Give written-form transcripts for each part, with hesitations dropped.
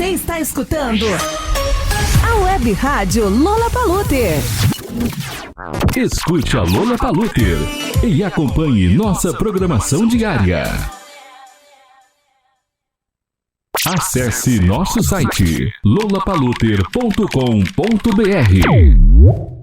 Você está escutando a Web Rádio Lola Paluter. Escute a Lola Paluter e acompanhe nossa programação diária. Acesse nosso site lolapaluter.com.br.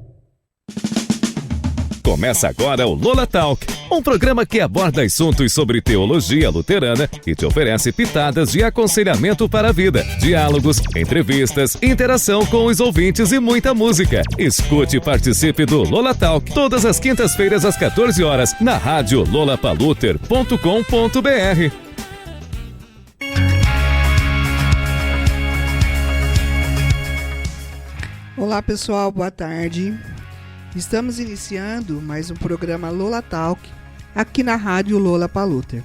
Começa agora o Lola Talk, um programa que aborda assuntos sobre teologia luterana e te oferece pitadas de aconselhamento para a vida, diálogos, entrevistas, interação com os ouvintes e muita música. Escute e participe do Lola Talk todas as quintas-feiras às 14 horas na rádio lolapaluter.com.br. Olá pessoal, boa tarde. Estamos iniciando mais um programa Lola Talk aqui na rádio Lola Paluter.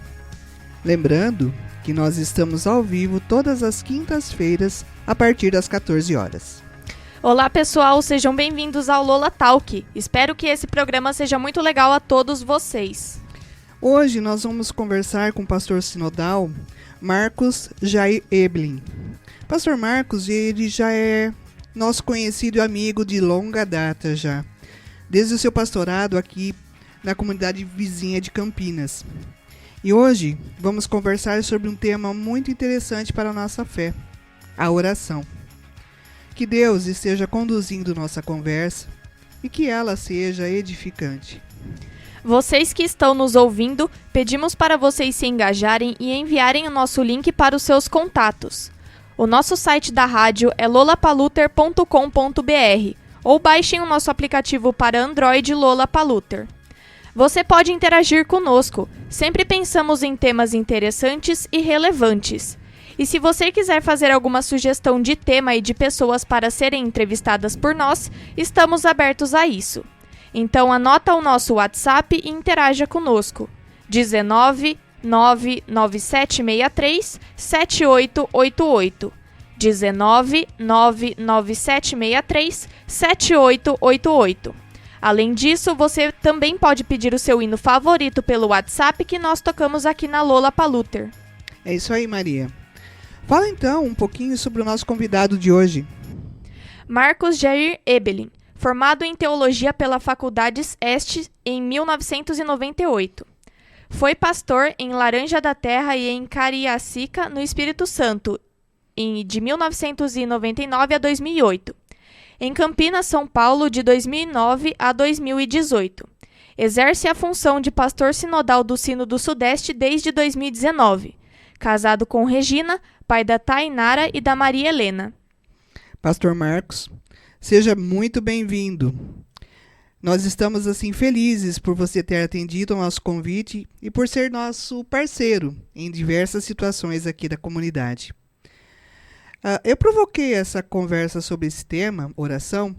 Lembrando que nós estamos ao vivo todas as quintas-feiras a partir das 14 horas. Olá pessoal, sejam bem-vindos ao Lola Talk. Espero que esse programa seja muito legal a todos vocês. Hoje nós vamos conversar com o pastor sinodal Marcos Jair Eblin. Pastor Marcos, ele já é nosso conhecido amigo de longa data já, desde o seu pastorado aqui na comunidade vizinha de Campinas. E hoje vamos conversar sobre um tema muito interessante para a nossa fé, a oração. Que Deus esteja conduzindo nossa conversa e que ela seja edificante. Vocês que estão nos ouvindo, pedimos para vocês se engajarem e enviarem o nosso link para os seus contatos. O nosso site da rádio é lolapaluter.com.br ou baixem o nosso aplicativo para Android Lola Paluter. Você pode interagir conosco, sempre pensamos em temas interessantes e relevantes. E se você quiser fazer alguma sugestão de tema e de pessoas para serem entrevistadas por nós, estamos abertos a isso. Então anota o nosso WhatsApp e interaja conosco. 19 99763 7888. 19 99763 7888. Além disso, você também pode pedir o seu hino favorito pelo WhatsApp que nós tocamos aqui na Lola Paluter. É isso aí, Maria. Fala então um pouquinho sobre o nosso convidado de hoje. Marcos Jair Eblin, formado em Teologia pela Faculdades Este em 1998. Foi pastor em Laranja da Terra e em Cariacica, no Espírito Santo, de 1999 a 2008. Em Campinas, São Paulo, de 2009 a 2018. Exerce a função de pastor sinodal do Sino do Sudeste desde 2019. Casado com Regina, pai da Tainara e da Maria Helena. Pastor Marcos, seja muito bem-vindo. Nós estamos assim felizes por você ter atendido ao nosso convite e por ser nosso parceiro em diversas situações aqui da comunidade. Eu provoquei essa conversa sobre esse tema, oração,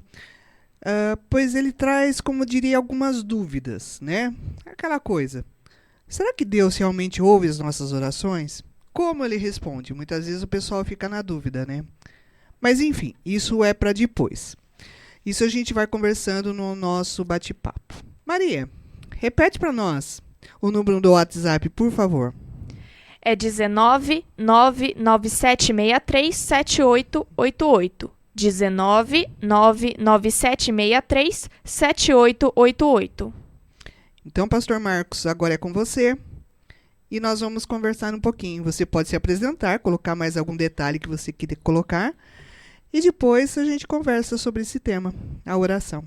pois ele traz, como diria, algumas dúvidas, né? Aquela coisa, será que Deus realmente ouve as nossas orações? Como ele responde? Muitas vezes o pessoal fica na dúvida, né? Mas enfim, isso é para depois. Isso a gente vai conversando no nosso bate-papo. Maria, repete para nós o número do WhatsApp, por favor. É 19 99763 7888. 19 99763 7888. Então, pastor Marcos, agora é com você. E nós vamos conversar um pouquinho. Você pode se apresentar, colocar mais algum detalhe que você queira colocar. E depois a gente conversa sobre esse tema, a oração.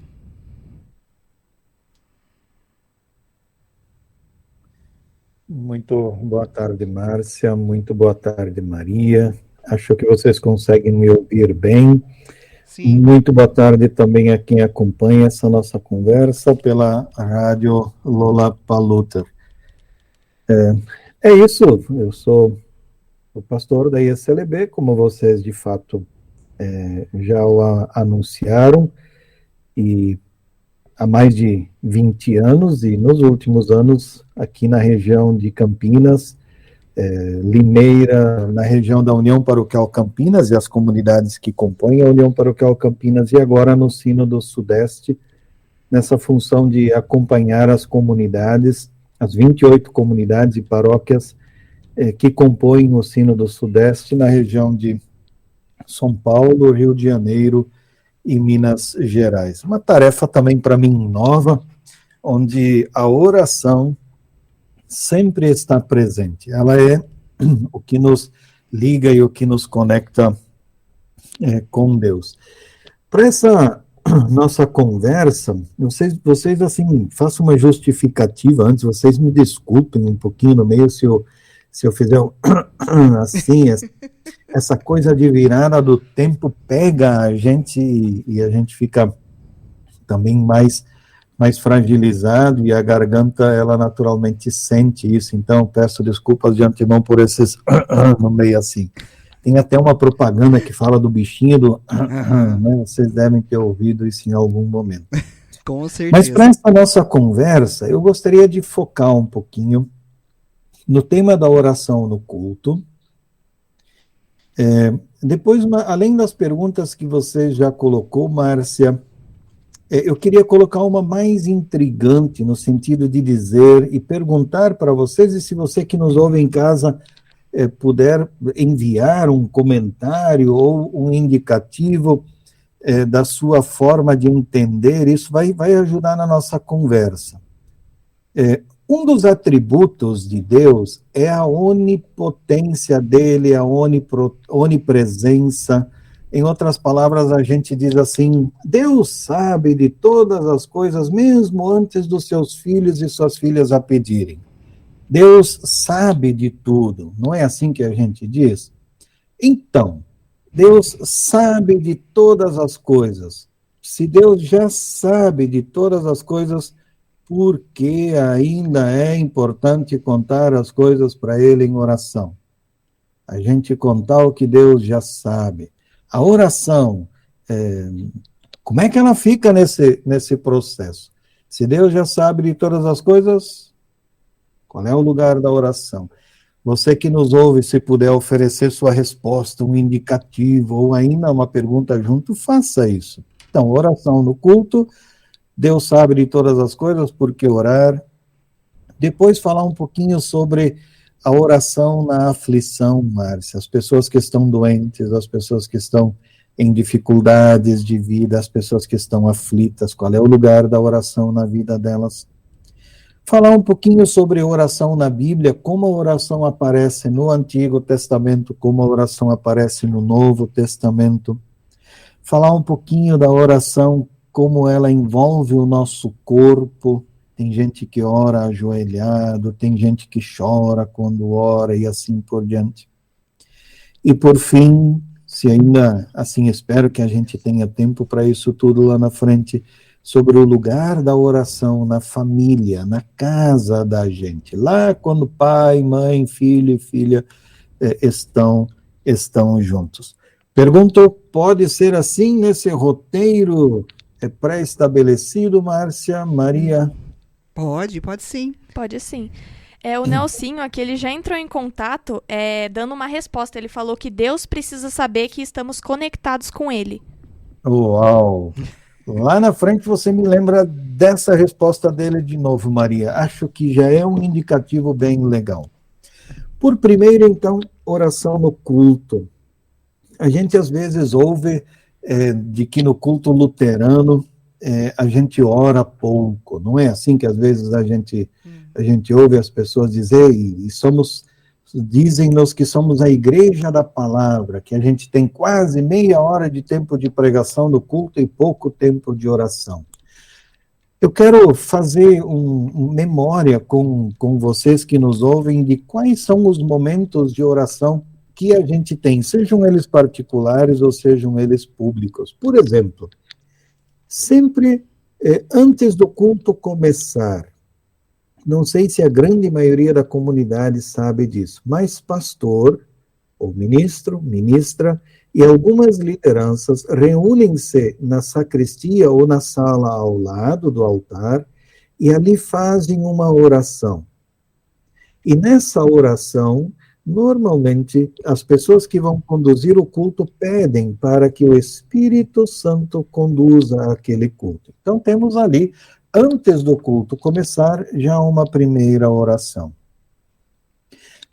Muito boa tarde, Márcia. Muito boa tarde, Maria. Acho que vocês conseguem me ouvir bem. Sim. Muito boa tarde também a quem acompanha essa nossa conversa pela rádio Lola Paluter. É isso, eu sou o pastor da ISLB, como vocês de fato já o anunciaram, e há mais de 20 anos, e nos últimos anos aqui na região de Campinas, Limeira, na região da União Paroquial Campinas e as comunidades que compõem a União Paroquial Campinas, e agora no Sino do Sudeste, nessa função de acompanhar as comunidades, as 28 comunidades e paróquias que compõem o Sino do Sudeste na região de São Paulo, Rio de Janeiro e Minas Gerais. Uma tarefa também para mim nova, onde a oração sempre está presente. Ela é o que nos liga e o que nos conecta com Deus. Para essa nossa conversa, vocês assim, façam uma justificativa antes, vocês me desculpem um pouquinho no meio se eu fizer assim, essa coisa de virada do tempo pega a gente e a gente fica também mais fragilizado, e a garganta, ela naturalmente sente isso. Então, peço desculpas de antemão por esses no meio assim. Tem até uma propaganda que fala do bichinho do né? Vocês devem ter ouvido isso em algum momento. Com certeza. Mas para essa nossa conversa, eu gostaria de focar um pouquinho no tema da oração no culto. Depois, além das perguntas que você já colocou, Márcia, eu queria colocar uma mais intrigante, no sentido de dizer e perguntar para vocês, e se você que nos ouve em casa puder enviar um comentário ou um indicativo da sua forma de entender, isso vai ajudar na nossa conversa. Um dos atributos de Deus é a onipotência dele, a onipresença. Em outras palavras, a gente diz assim: Deus sabe de todas as coisas, mesmo antes dos seus filhos e suas filhas a pedirem. Deus sabe de tudo, não é assim que a gente diz? Então, Deus sabe de todas as coisas. Se Deus já sabe de todas as coisas, por que ainda é importante contar as coisas para Ele em oração? A gente contar o que Deus já sabe. A oração, como é que ela fica nesse processo? Se Deus já sabe de todas as coisas, qual é o lugar da oração? Você que nos ouve, se puder oferecer sua resposta, um indicativo, ou ainda uma pergunta junto, faça isso. Então, oração no culto, Deus sabe de todas as coisas, por que orar? Depois falar um pouquinho sobre a oração na aflição, Márcia. As pessoas que estão doentes, as pessoas que estão em dificuldades de vida, as pessoas que estão aflitas, qual é o lugar da oração na vida delas? Falar um pouquinho sobre oração na Bíblia, como a oração aparece no Antigo Testamento, como a oração aparece no Novo Testamento. Falar um pouquinho da oração, como ela envolve o nosso corpo. Tem gente que ora ajoelhado, tem gente que chora quando ora e assim por diante. E por fim, se ainda assim espero que a gente tenha tempo para isso tudo lá na frente, sobre o lugar da oração na família, na casa da gente, lá quando pai, mãe, filho e filha estão juntos. Pergunto, pode ser assim nesse roteiro pré-estabelecido, Márcia, Maria? Pode sim. Pode sim. O Nelsinho aqui, ele já entrou em contato dando uma resposta. Ele falou que Deus precisa saber que estamos conectados com Ele. Uau! Lá na frente você me lembra dessa resposta dele de novo, Maria. Acho que já é um indicativo bem legal. Por primeiro, então, oração no culto. A gente às vezes ouve de que no culto luterano a gente ora pouco. Não é assim que às vezes a gente ouve as pessoas dizer, dizem-nos que somos a igreja da palavra, que a gente tem quase meia hora de tempo de pregação no culto e pouco tempo de oração. Eu quero fazer uma memória com vocês que nos ouvem de quais são os momentos de oração que a gente tem, sejam eles particulares ou sejam eles públicos. Por exemplo, sempre antes do culto começar, não sei se a grande maioria da comunidade sabe disso, mas pastor, ou ministro, ministra, e algumas lideranças reúnem-se na sacristia ou na sala ao lado do altar e ali fazem uma oração. E nessa oração, normalmente, as pessoas que vão conduzir o culto pedem para que o Espírito Santo conduza aquele culto. Então, temos ali, antes do culto começar, já uma primeira oração.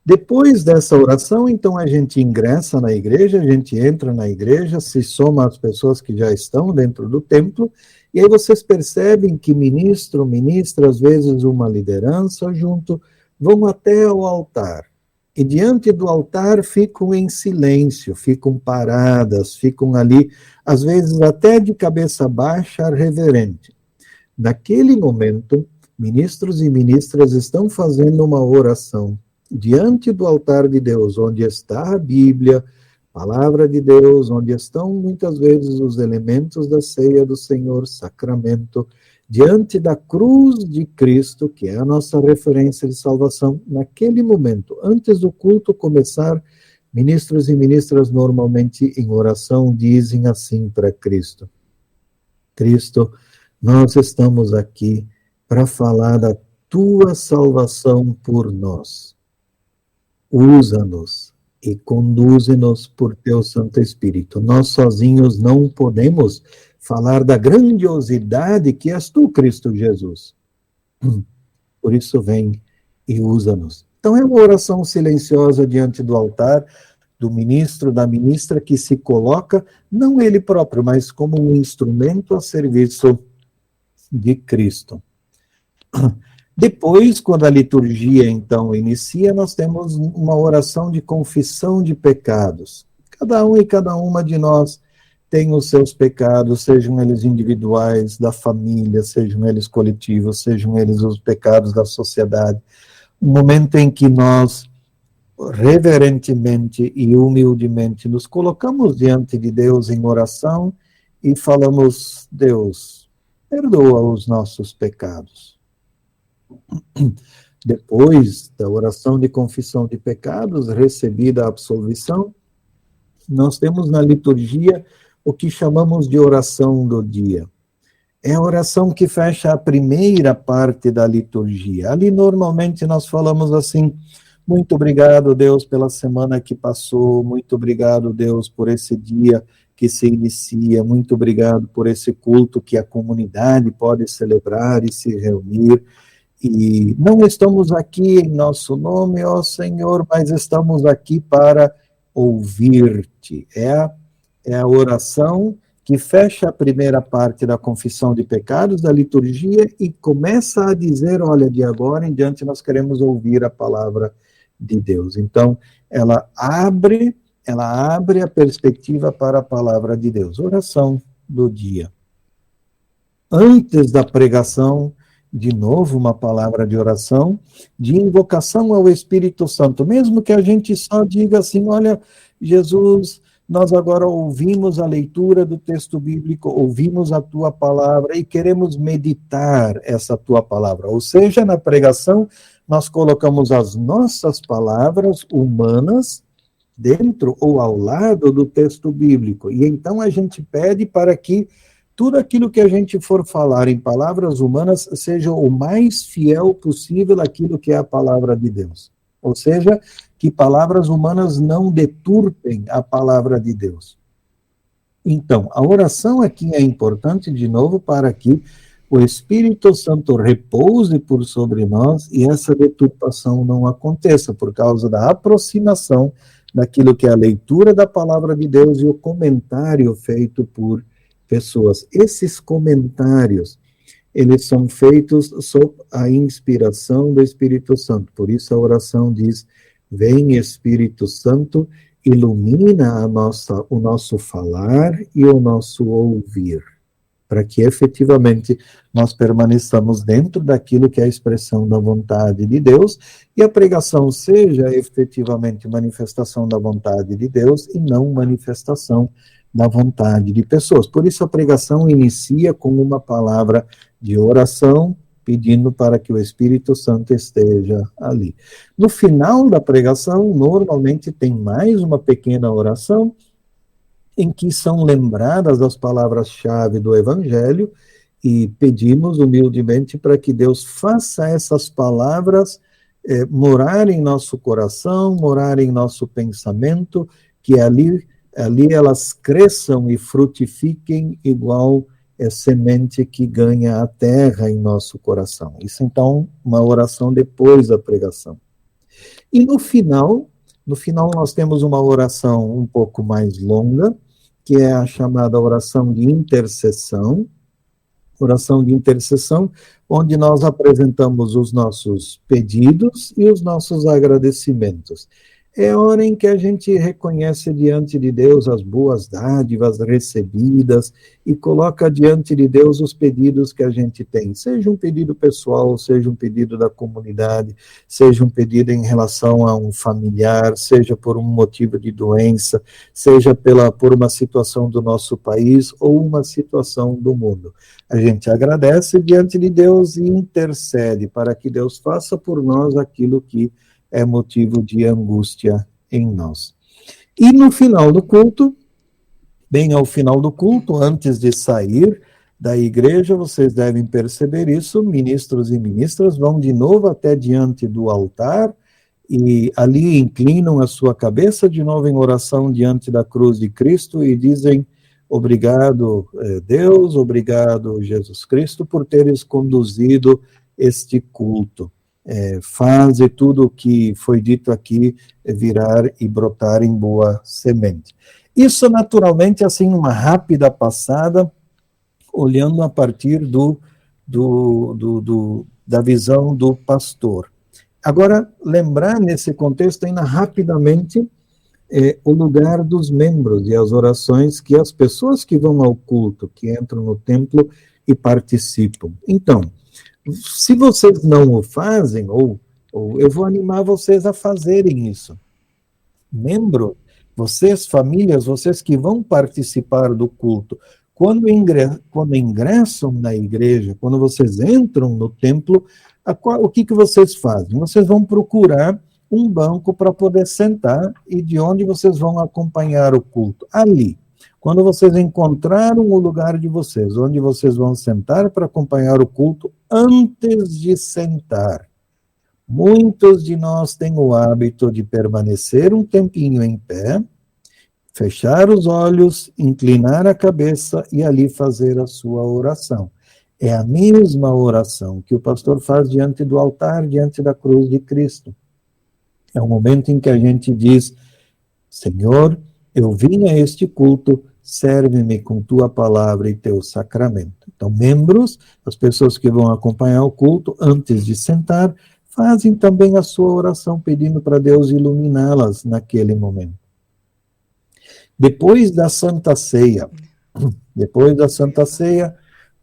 Depois dessa oração, então, a gente ingressa na igreja, a gente entra na igreja, se soma às pessoas que já estão dentro do templo, e aí vocês percebem que ministro, ministra, às vezes uma liderança junto, vão até o altar. E diante do altar ficam em silêncio, ficam paradas, ficam ali, às vezes até de cabeça baixa, reverente. Naquele momento, ministros e ministras estão fazendo uma oração diante do altar de Deus, onde está a Bíblia, palavra de Deus, onde estão muitas vezes os elementos da ceia do Senhor, sacramento, diante da cruz de Cristo, que é a nossa referência de salvação. Naquele momento, antes do culto começar, ministros e ministras normalmente em oração dizem assim para Cristo: Cristo, nós estamos aqui para falar da tua salvação por nós. Usa-nos e conduze-nos por teu Santo Espírito. Nós sozinhos não podemos falar da grandiosidade que és tu, Cristo Jesus. Por isso vem e usa-nos. Então é uma oração silenciosa diante do altar, do ministro, da ministra, que se coloca, não ele próprio, mas como um instrumento a serviço de Cristo. Depois, quando a liturgia, então, inicia, nós temos uma oração de confissão de pecados. Cada um e cada uma de nós tem os seus pecados, sejam eles individuais, da família, sejam eles coletivos, sejam eles os pecados da sociedade. Um momento em que nós, reverentemente e humildemente, nos colocamos diante de Deus em oração e falamos: Deus, perdoa os nossos pecados. Depois da oração de confissão de pecados, recebida a absolvição, nós temos na liturgia o que chamamos de oração do dia. É a oração que fecha a primeira parte da liturgia. Ali normalmente nós falamos assim: muito obrigado, Deus, pela semana que passou, muito obrigado, Deus, por esse dia que se inicia, muito obrigado por esse culto que a comunidade pode celebrar e se reunir. E não estamos aqui em nosso nome, ó Senhor, mas estamos aqui para ouvir-te. É a oração que fecha a primeira parte da confissão de pecados, da liturgia, e começa a dizer: olha, de agora em diante nós queremos ouvir a palavra de Deus. Então, ela abre a perspectiva para a palavra de Deus. Oração do dia. Antes da pregação, de novo, uma palavra de oração, de invocação ao Espírito Santo, mesmo que a gente só diga assim: olha, Jesus, nós agora ouvimos a leitura do texto bíblico, ouvimos a tua palavra e queremos meditar essa tua palavra. Ou seja, na pregação, nós colocamos as nossas palavras humanas dentro ou ao lado do texto bíblico. E então a gente pede para que tudo aquilo que a gente for falar em palavras humanas seja o mais fiel possível àquilo que é a palavra de Deus. Ou seja, que palavras humanas não deturpem a palavra de Deus. Então, a oração aqui é importante, de novo, para que o Espírito Santo repouse por sobre nós e essa deturpação não aconteça, por causa da aproximação daquilo que é a leitura da palavra de Deus e o comentário feito por pessoas. Esses comentários, eles são feitos sob a inspiração do Espírito Santo. Por isso a oração diz: vem Espírito Santo, ilumina o nosso falar e o nosso ouvir, para que efetivamente nós permaneçamos dentro daquilo que é a expressão da vontade de Deus e a pregação seja efetivamente manifestação da vontade de Deus e não manifestação da vontade de pessoas. Por isso a pregação inicia com uma palavra de oração, pedindo para que o Espírito Santo esteja ali. No final da pregação, normalmente tem mais uma pequena oração, em que são lembradas as palavras-chave do Evangelho, e pedimos humildemente para que Deus faça essas palavras morar em nosso coração, morar em nosso pensamento, que ali elas cresçam e frutifiquem igual semente que ganha a terra em nosso coração. Isso, então, uma oração depois da pregação. E no final nós temos uma oração um pouco mais longa, que é a chamada oração de intercessão, onde nós apresentamos os nossos pedidos e os nossos agradecimentos. É a hora em que a gente reconhece diante de Deus as boas dádivas recebidas e coloca diante de Deus os pedidos que a gente tem, seja um pedido pessoal, seja um pedido da comunidade, seja um pedido em relação a um familiar, seja por um motivo de doença, seja por uma situação do nosso país ou uma situação do mundo. A gente agradece diante de Deus e intercede para que Deus faça por nós aquilo que é motivo de angústia em nós. E no final do culto, bem ao final do culto, antes de sair da igreja, vocês devem perceber isso, ministros e ministras vão de novo até diante do altar e ali inclinam a sua cabeça de novo em oração diante da cruz de Cristo e dizem: obrigado, Deus, obrigado, Jesus Cristo, por teres conduzido este culto. Faze tudo o que foi dito aqui virar e brotar em boa semente. Isso, naturalmente, assim, uma rápida passada, olhando a partir da visão do pastor. Agora, lembrar nesse contexto ainda rapidamente o lugar dos membros e as orações que as pessoas que vão ao culto, que entram no templo e participam. Então, se vocês não o fazem, ou eu vou animar vocês a fazerem isso. Membro, vocês, famílias, vocês que vão participar do culto, quando ingressam na igreja, quando vocês entram no templo, o que vocês fazem? Vocês vão procurar um banco para poder sentar e de onde vocês vão acompanhar o culto. Ali. Quando vocês encontraram o lugar de vocês, onde vocês vão sentar para acompanhar o culto, antes de sentar, muitos de nós têm o hábito de permanecer um tempinho em pé, fechar os olhos, inclinar a cabeça e ali fazer a sua oração. É a mesma oração que o pastor faz diante do altar, diante da cruz de Cristo. É o momento em que a gente diz: Senhor, eu vim a este culto, serve-me com tua palavra e teu sacramento. Então, membros, as pessoas que vão acompanhar o culto, antes de sentar, fazem também a sua oração, pedindo para Deus iluminá-las naquele momento. Depois da Santa Ceia,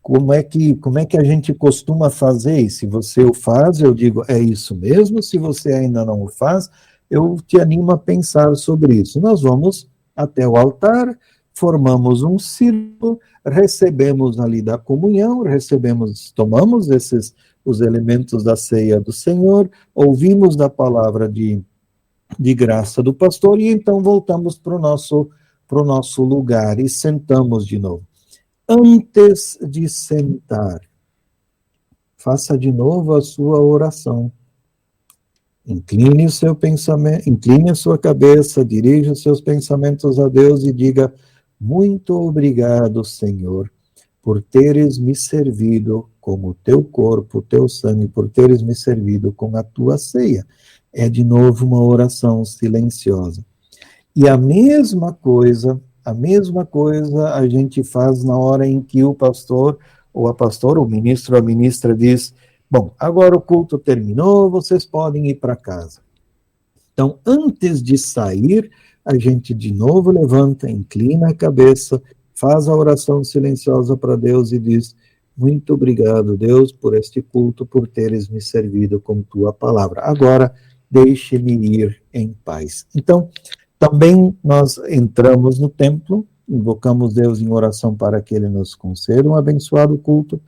como é que a gente costuma fazer? E se você o faz, eu digo, é isso mesmo. Se você ainda não o faz, eu te animo a pensar sobre isso. Nós vamos até o altar, formamos um círculo, recebemos ali da comunhão, tomamos os elementos da ceia do Senhor, ouvimos da palavra de graça do pastor e então voltamos para o nosso lugar e sentamos de novo. Antes de sentar, faça de novo a sua oração. Incline o seu pensamento, incline a sua cabeça, dirija os seus pensamentos a Deus e diga: muito obrigado, Senhor, por teres me servido com o teu corpo, o teu sangue, por teres me servido com a tua ceia. É de novo uma oração silenciosa. E a mesma coisa a gente faz na hora em que o pastor, ou a pastora, o ministro ou a ministra diz: bom, agora o culto terminou, vocês podem ir para casa. Então, antes de sair, a gente de novo levanta, inclina a cabeça, faz a oração silenciosa para Deus e diz: muito obrigado, Deus, por este culto, por teres me servido com tua palavra. Agora, deixe-me ir em paz. Então, também nós entramos no templo, invocamos Deus em oração para que Ele nos conceda um abençoado culto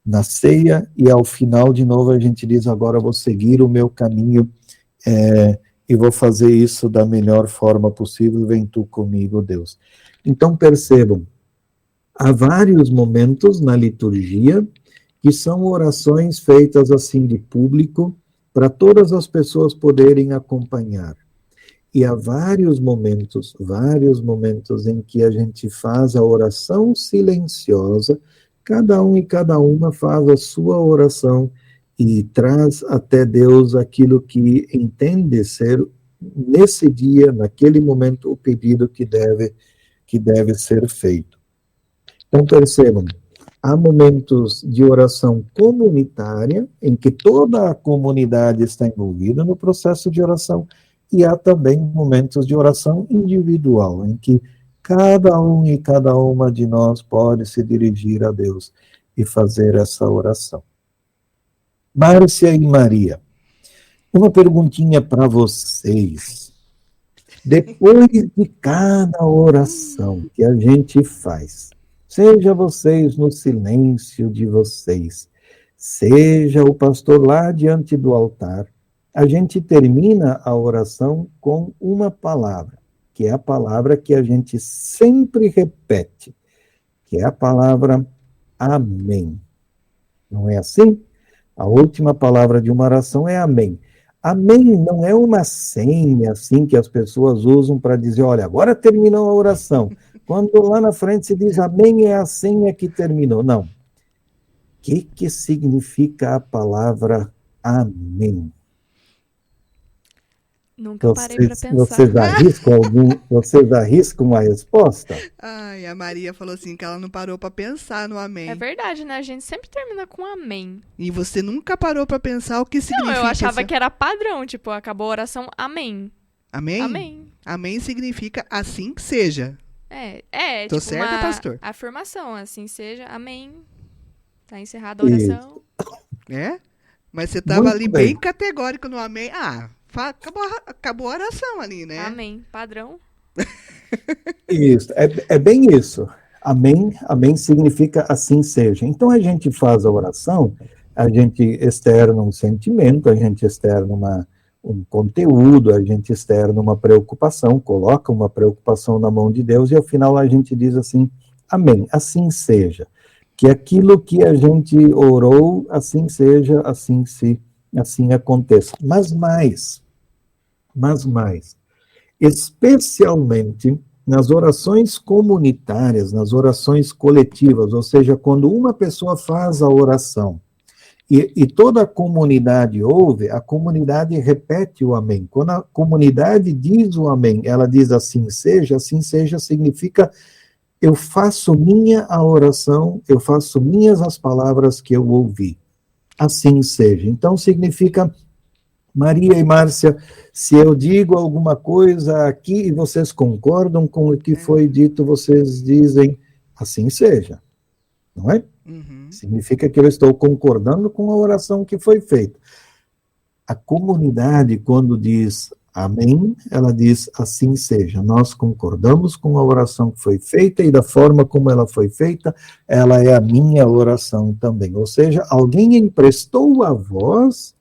na ceia, e ao final, de novo, a gente diz: agora vou seguir o meu caminho e vou fazer isso da melhor forma possível, vem tu comigo, Deus. Então, percebam, há vários momentos na liturgia que são orações feitas assim de público, para todas as pessoas poderem acompanhar. E há vários momentos em que a gente faz a oração silenciosa, cada um e cada uma faz a sua oração e traz até Deus aquilo que entende ser, nesse dia, naquele momento, o pedido que deve ser feito. Então, percebam, há momentos de oração comunitária, em que toda a comunidade está envolvida no processo de oração, e há também momentos de oração individual, em que cada um e cada uma de nós pode se dirigir a Deus e fazer essa oração. Márcia e Maria, uma perguntinha para vocês. Depois de cada oração que a gente faz, seja vocês no silêncio de vocês, seja o pastor lá diante do altar, a gente termina a oração com uma palavra, que é a palavra que a gente sempre repete, que é a palavra amém. Não é assim? A última palavra de uma oração é amém. Amém não é uma senha assim que as pessoas usam para dizer, olha, agora terminou a oração. Quando lá na frente se diz amém, é a senha que terminou. Não. O que significa a palavra amém? Nunca parei para pensar. Vocês arriscam uma resposta? Ai, a Maria falou assim que ela não parou para pensar no amém. É verdade, né? A gente sempre termina com amém. E você nunca parou para pensar o que significa. Não, eu achava que era padrão, tipo, acabou a oração, amém. Amém? Amém. Amém significa assim que seja. Tô tipo certa, pastor? Afirmação, assim seja, amém. Tá encerrada a oração. É? Mas você tava Muito ali bem. categórico no amém. Acabou a oração ali, né? Amém. Padrão. Isso, é bem isso. Amém, amém significa assim seja. Então a gente faz a oração, a gente externa um sentimento, a gente externa um conteúdo, a gente externa uma preocupação, coloca uma preocupação na mão de Deus e ao final a gente diz assim, amém, assim seja. Que aquilo que a gente orou, assim seja, assim aconteça. Mas mais, especialmente nas orações comunitárias, nas orações coletivas, ou seja, quando uma pessoa faz a oração e toda a comunidade ouve, a comunidade repete o amém. Quando a comunidade diz o amém, ela diz assim seja significa eu faço minha a oração, eu faço minhas as palavras que eu ouvi. Assim seja. Então significa, Maria e Márcia, se eu digo alguma coisa aqui e vocês concordam com o que foi dito, vocês dizem, assim seja. Não é? Uhum. Significa que eu estou concordando com a oração que foi feita. A comunidade, quando diz amém, ela diz assim seja. Nós concordamos com a oração que foi feita e da forma como ela foi feita, ela é a minha oração também. Ou seja, alguém emprestou a voz,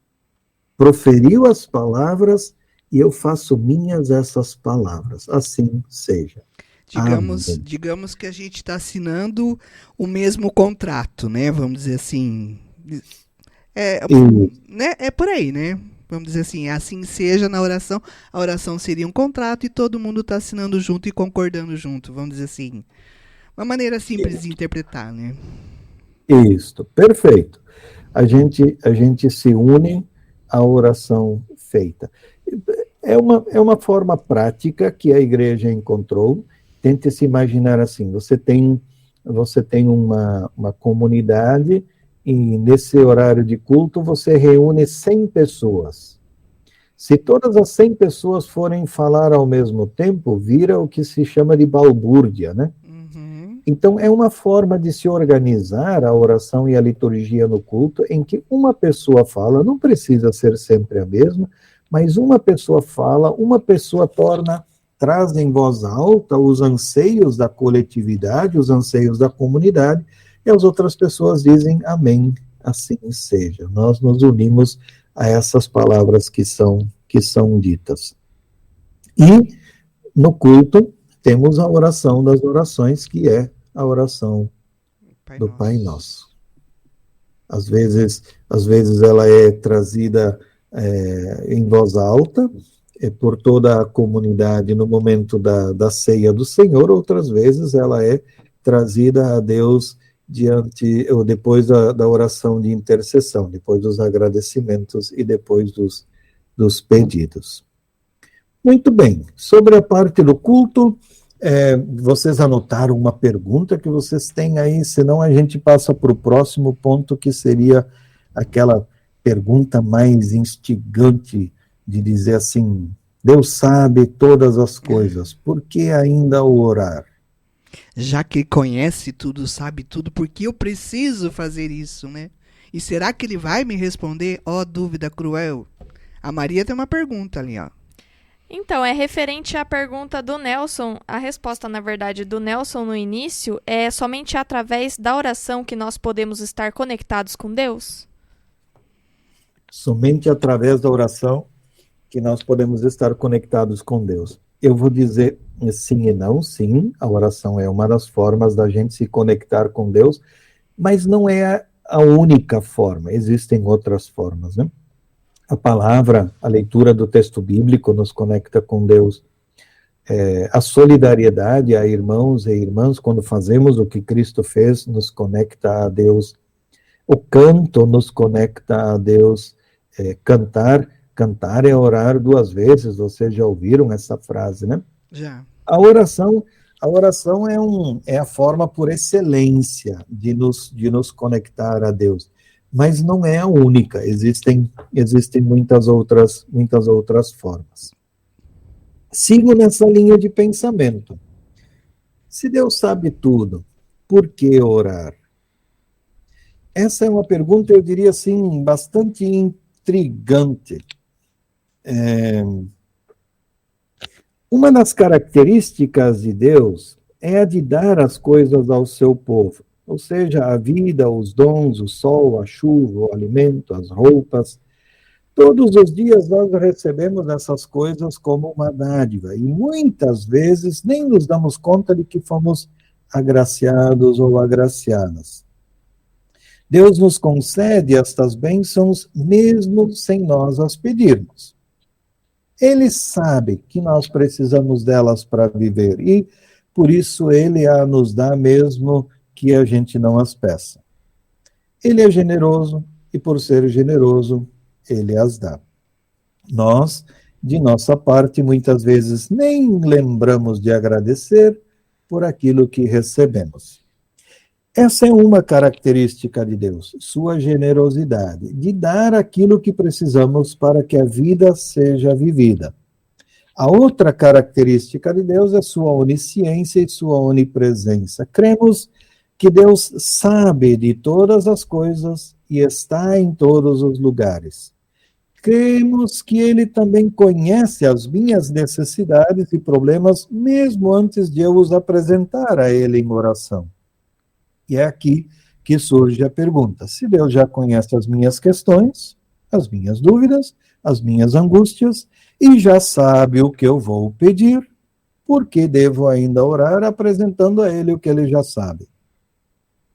proferiu as palavras e eu faço minhas essas palavras. Assim seja. Digamos que a gente está assinando o mesmo contrato, né? Vamos dizer assim. É por aí, né? Vamos dizer assim, assim seja na oração. A oração seria um contrato e todo mundo está assinando junto e concordando junto. Vamos dizer assim. Uma maneira simples de interpretar, né? Isso, perfeito. A gente se une à oração feita. É uma forma prática que a igreja encontrou. Tente se imaginar assim, você tem uma comunidade e nesse horário de culto você reúne 100 pessoas. Se todas as 100 pessoas forem falar ao mesmo tempo, vira o que se chama de balbúrdia, né? Uhum. Então é uma forma de se organizar a oração e a liturgia no culto em que uma pessoa fala, não precisa ser sempre a mesma, mas uma pessoa fala, uma pessoa traz em voz alta os anseios da coletividade, os anseios da comunidade, e as outras pessoas dizem amém, assim seja. Nós nos unimos a essas palavras que são ditas. E no culto temos a oração das orações, que é a oração do Pai Nosso. Às vezes ela é trazida em voz alta, por toda a comunidade no momento da ceia do Senhor, outras vezes ela é trazida a Deus diante, ou depois da oração de intercessão, depois dos agradecimentos e depois dos pedidos. Muito bem, sobre a parte do culto, vocês anotaram uma pergunta que vocês têm aí, senão a gente passa para o próximo ponto, que seria aquela pergunta mais instigante de dizer assim: Deus sabe todas as coisas, por que ainda orar? Já que ele conhece tudo, sabe tudo, por que eu preciso fazer isso, né? E será que ele vai me responder? Ó, dúvida cruel. A Maria tem uma pergunta ali, ó. Então, é referente à pergunta do Nelson. A resposta, na verdade, do Nelson no início é somente através da oração que nós podemos estar conectados com Deus? Somente através da oração que nós podemos estar conectados com Deus. Eu vou dizer sim e não. Sim, a oração é uma das formas da gente se conectar com Deus, mas não é a única forma, existem outras formas, né? A palavra, a leitura do texto bíblico nos conecta com Deus. A solidariedade a irmãos e irmãs, quando fazemos o que Cristo fez, nos conecta a Deus. O canto nos conecta a Deus. Cantar é orar duas vezes, vocês já ouviram essa frase, né? Já. A oração é a forma por excelência de nos conectar a Deus, mas não é a única, existem muitas outras formas. Sigo nessa linha de pensamento. Se Deus sabe tudo, por que orar? Essa é uma pergunta, eu diria assim, bastante intrigante. Uma das características de Deus é a de dar as coisas ao seu povo, ou seja, a vida, os dons, o sol, a chuva, o alimento, as roupas. Todos os dias nós recebemos essas coisas como uma dádiva, e muitas vezes nem nos damos conta de que fomos agraciados ou agraciadas. Deus nos concede estas bênçãos mesmo sem nós as pedirmos. Ele sabe que nós precisamos delas para viver, e por isso ele a nos dá mesmo que a gente não as peça. Ele é generoso, e por ser generoso, ele as dá. Nós, de nossa parte, muitas vezes nem lembramos de agradecer por aquilo que recebemos. Essa é uma característica de Deus, sua generosidade, de dar aquilo que precisamos para que a vida seja vivida. A outra característica de Deus é sua onisciência e sua onipresença. Cremos que Deus sabe de todas as coisas e está em todos os lugares. Cremos que Ele também conhece as minhas necessidades e problemas, mesmo antes de eu os apresentar a Ele em oração. E é aqui que surge a pergunta: se Deus já conhece as minhas questões, as minhas dúvidas, as minhas angústias, e já sabe o que eu vou pedir, por que devo ainda orar apresentando a Ele o que Ele já sabe?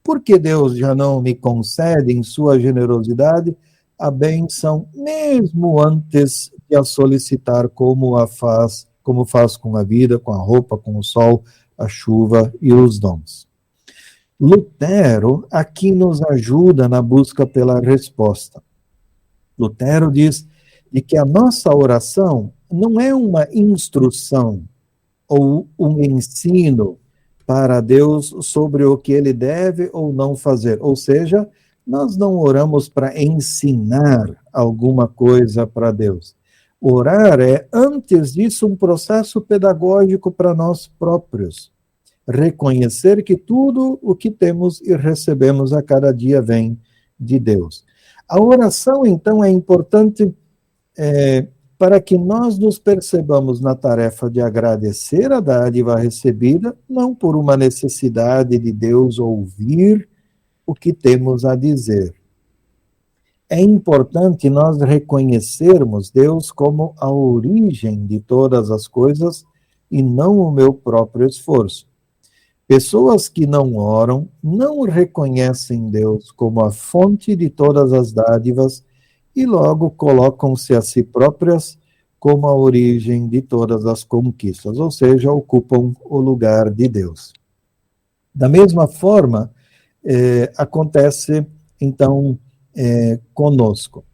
Por que Deus já não me concede, em sua generosidade, a bênção, mesmo antes de a solicitar, como faz com a vida, com a roupa, com o sol, a chuva e os dons? Lutero aqui nos ajuda na busca pela resposta. Lutero diz de que a nossa oração não é uma instrução ou um ensino para Deus sobre o que Ele deve ou não fazer. Ou seja, nós não oramos para ensinar alguma coisa para Deus. Orar é, antes disso, um processo pedagógico para nós próprios. Reconhecer que tudo o que temos e recebemos a cada dia vem de Deus. A oração, então, é importante para que nós nos percebamos na tarefa de agradecer a dádiva recebida, não por uma necessidade de Deus ouvir o que temos a dizer. É importante nós reconhecermos Deus como a origem de todas as coisas e não o meu próprio esforço. Pessoas que não oram não reconhecem Deus como a fonte de todas as dádivas e logo colocam-se a si próprias como a origem de todas as conquistas, ou seja, ocupam o lugar de Deus. Da mesma forma, acontece, então, conosco.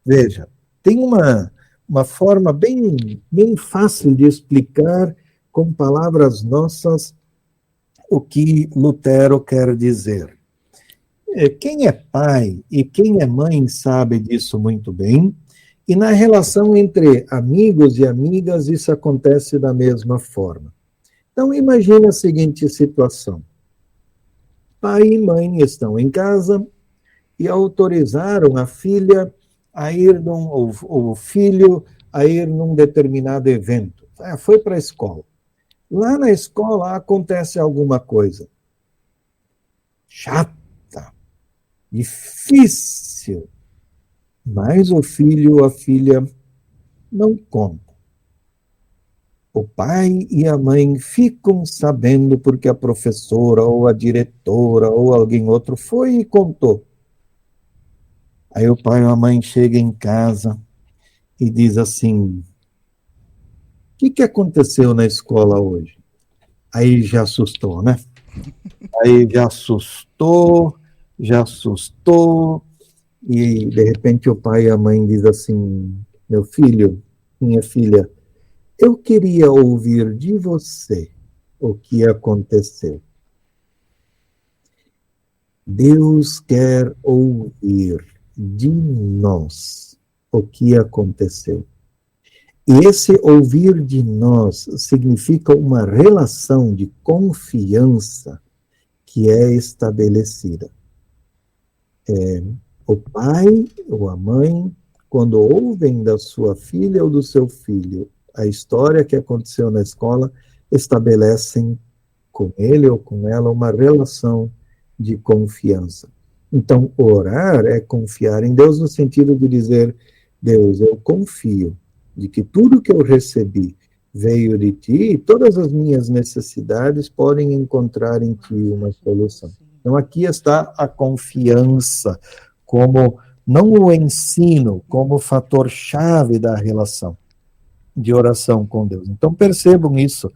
Veja, tem uma forma bem fácil de explicar com palavras nossas o que Lutero quer dizer. Quem é pai e quem é mãe sabe disso muito bem, e na relação entre amigos e amigas isso acontece da mesma forma. Então, imagine a seguinte situação. Pai e mãe estão em casa e autorizaram a filha a ir ou o filho a ir num determinado evento. Foi para a escola. Lá na escola acontece alguma coisa chata, difícil, mas o filho ou a filha não conta. O pai e a mãe ficam sabendo porque a professora ou a diretora ou alguém outro foi e contou. Aí o pai ou a mãe chega em casa e diz assim: o que aconteceu na escola hoje? Aí já assustou, né? Aí já assustou, e de repente o pai e a mãe diz assim: meu filho, minha filha, eu queria ouvir de você o que aconteceu. Deus quer ouvir de nós o que aconteceu. E esse ouvir de nós significa uma relação de confiança que é estabelecida. O pai ou a mãe, quando ouvem da sua filha ou do seu filho a história que aconteceu na escola, estabelecem com ele ou com ela uma relação de confiança. Então, orar é confiar em Deus no sentido de dizer: Deus, eu confio de que tudo que eu recebi veio de ti e todas as minhas necessidades podem encontrar em ti uma solução. Então, aqui está a confiança como, não o ensino, como fator-chave da relação de oração com Deus. Então, percebam isso,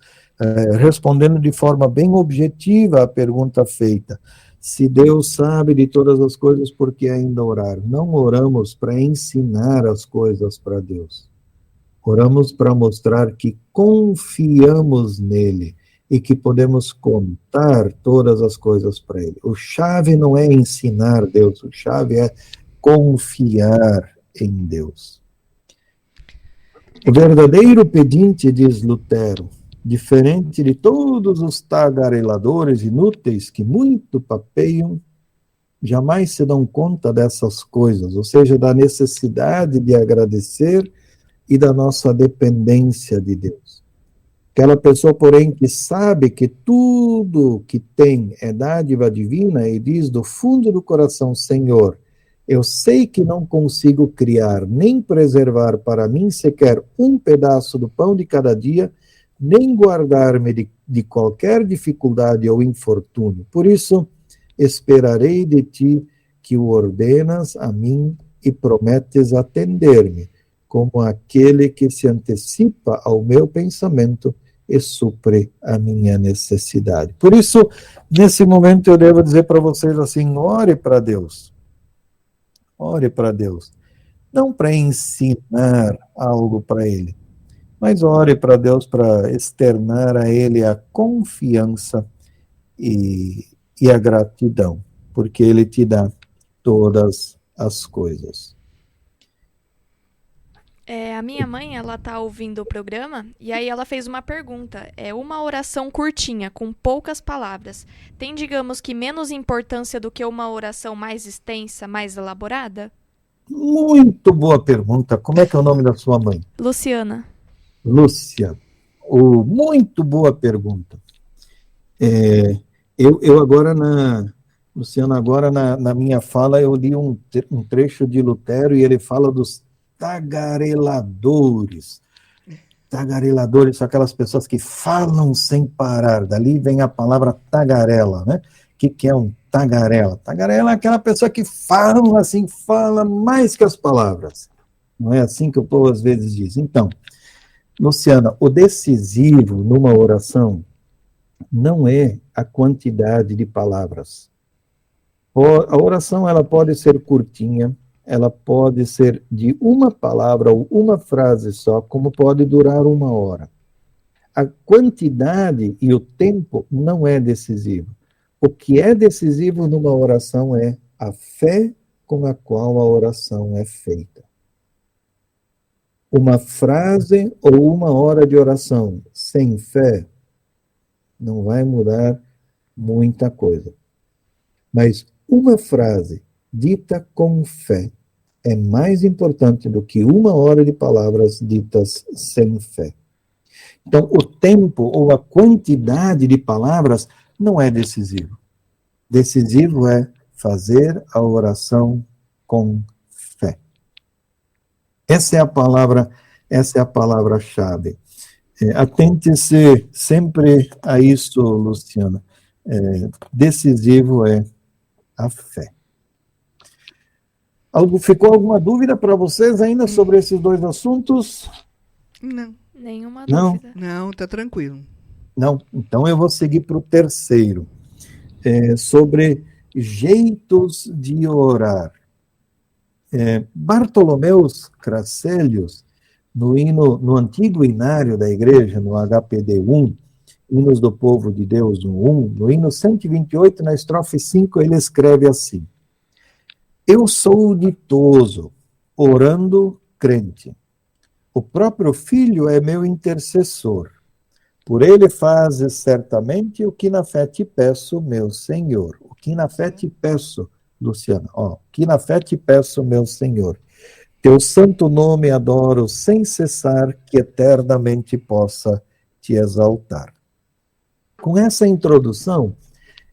respondendo de forma bem objetiva à pergunta feita. Se Deus sabe de todas as coisas, por que ainda orar? Não oramos para ensinar as coisas para Deus. Oramos para mostrar que confiamos nele e que podemos contar todas as coisas para ele. O chave não é ensinar Deus, o chave é confiar em Deus. O verdadeiro pedinte, diz Lutero, diferente de todos os tagareladores inúteis que muito papeiam, jamais se dão conta dessas coisas, ou seja, da necessidade de agradecer e da nossa dependência de Deus. Aquela pessoa, porém, que sabe que tudo que tem é dádiva divina e diz do fundo do coração: Senhor, eu sei que não consigo criar nem preservar para mim sequer um pedaço do pão de cada dia, nem guardar-me de qualquer dificuldade ou infortúnio. Por isso, esperarei de ti que o ordenas a mim e prometes atender-me, como aquele que se antecipa ao meu pensamento e supre a minha necessidade. Por isso, nesse momento eu devo dizer para vocês assim: ore para Deus. Ore para Deus. Não para ensinar algo para Ele, mas ore para Deus para externar a Ele a confiança e a gratidão, porque Ele te dá todas as coisas. A minha mãe, ela tá ouvindo o programa e aí ela fez uma pergunta. Uma oração curtinha, com poucas palavras, tem, digamos que, menos importância do que uma oração mais extensa, mais elaborada? Muito boa pergunta. Como é que é o nome da sua mãe? Luciana. Lúcia. Muito boa pergunta. Eu agora, Luciana, agora na minha fala, eu li um trecho de Lutero e ele fala dos tagareladores. Tagareladores são aquelas pessoas que falam sem parar. Dali vem a palavra tagarela, né? O que é um tagarela? Tagarela é aquela pessoa que fala assim, fala mais que as palavras. Não é assim que o povo às vezes diz. Então, Luciana, o decisivo numa oração não é a quantidade de palavras. A oração ela pode ser curtinha, ela pode ser de uma palavra ou uma frase só, como pode durar 1 hora. A quantidade e o tempo não é decisivo. O que é decisivo numa oração é a fé com a qual a oração é feita. Uma frase ou 1 hora de oração sem fé não vai mudar muita coisa. Mas uma frase dita com fé é mais importante do que 1 hora de palavras ditas sem fé. Então, o tempo ou a quantidade de palavras não é decisivo. Decisivo é fazer a oração com fé. Essa é a palavra-chave. Atente-se sempre a isso, Luciana. Decisivo é a fé. Ficou alguma dúvida para vocês ainda sobre esses 2 assuntos? Não. Nenhuma Não. dúvida. Não, tá tranquilo. Não? Então eu vou seguir para o terceiro. Sobre jeitos de orar. Bartolomeus Cracelius, no antigo inário da igreja, no HPD 1, Hinos do Povo de Deus 1, no hino 128, na estrofe 5, ele escreve assim: Eu sou ditoso, orando crente. O próprio Filho é meu intercessor. Por ele fazes certamente o que na fé te peço, meu Senhor. O que na fé te peço, Luciana. O que na fé te peço, meu Senhor. Teu santo nome adoro sem cessar, que eternamente possa te exaltar. Com essa introdução,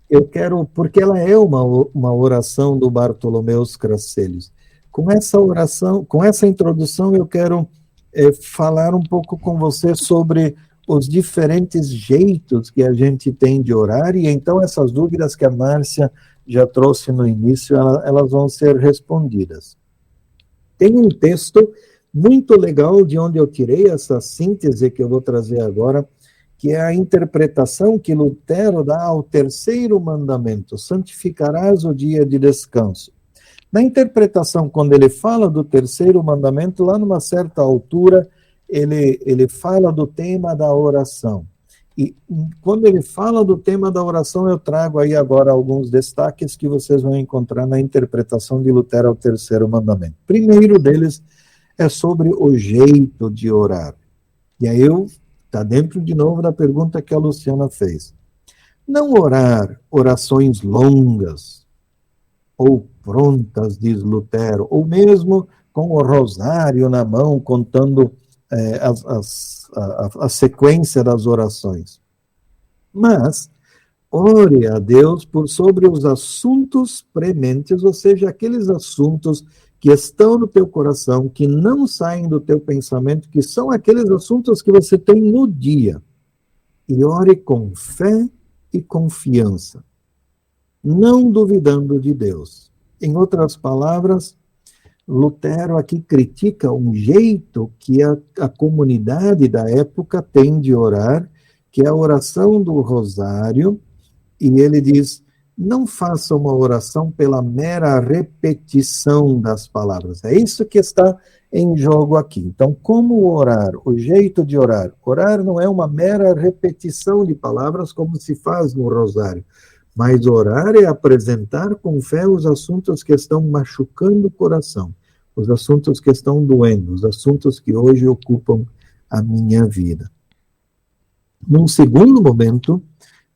eu quero, porque ela é uma oração do Bartolomeus Cracelius. Com essa introdução, eu quero falar um pouco com você sobre os diferentes jeitos que a gente tem de orar, e então essas dúvidas que a Márcia já trouxe no início, elas vão ser respondidas. Tem um texto muito legal de onde eu tirei essa síntese que eu vou trazer agora, que é a interpretação que Lutero dá ao 3º mandamento: santificarás o dia de descanso. Na interpretação, quando ele fala do 3º mandamento, lá numa certa altura, ele fala do tema da oração. E quando ele fala do tema da oração, eu trago aí agora alguns destaques que vocês vão encontrar na interpretação de Lutero ao 3º mandamento. Primeiro deles é sobre o jeito de orar. E aí está dentro de novo da pergunta que a Luciana fez. Não orar orações longas ou prontas, diz Lutero, ou mesmo com o rosário na mão, contando a sequência das orações. Mas ore a Deus por sobre os assuntos prementes, ou seja, aqueles assuntos que estão no teu coração, que não saem do teu pensamento, que são aqueles assuntos que você tem no dia. E ore com fé e confiança, não duvidando de Deus. Em outras palavras, Lutero aqui critica um jeito que a comunidade da época tem de orar, que é a oração do rosário, e ele diz: não faça uma oração pela mera repetição das palavras. É isso que está em jogo aqui. Então, como orar? O jeito de orar. Orar não é uma mera repetição de palavras como se faz no rosário, mas orar é apresentar com fé os assuntos que estão machucando o coração, os assuntos que estão doendo, os assuntos que hoje ocupam a minha vida. Num segundo momento,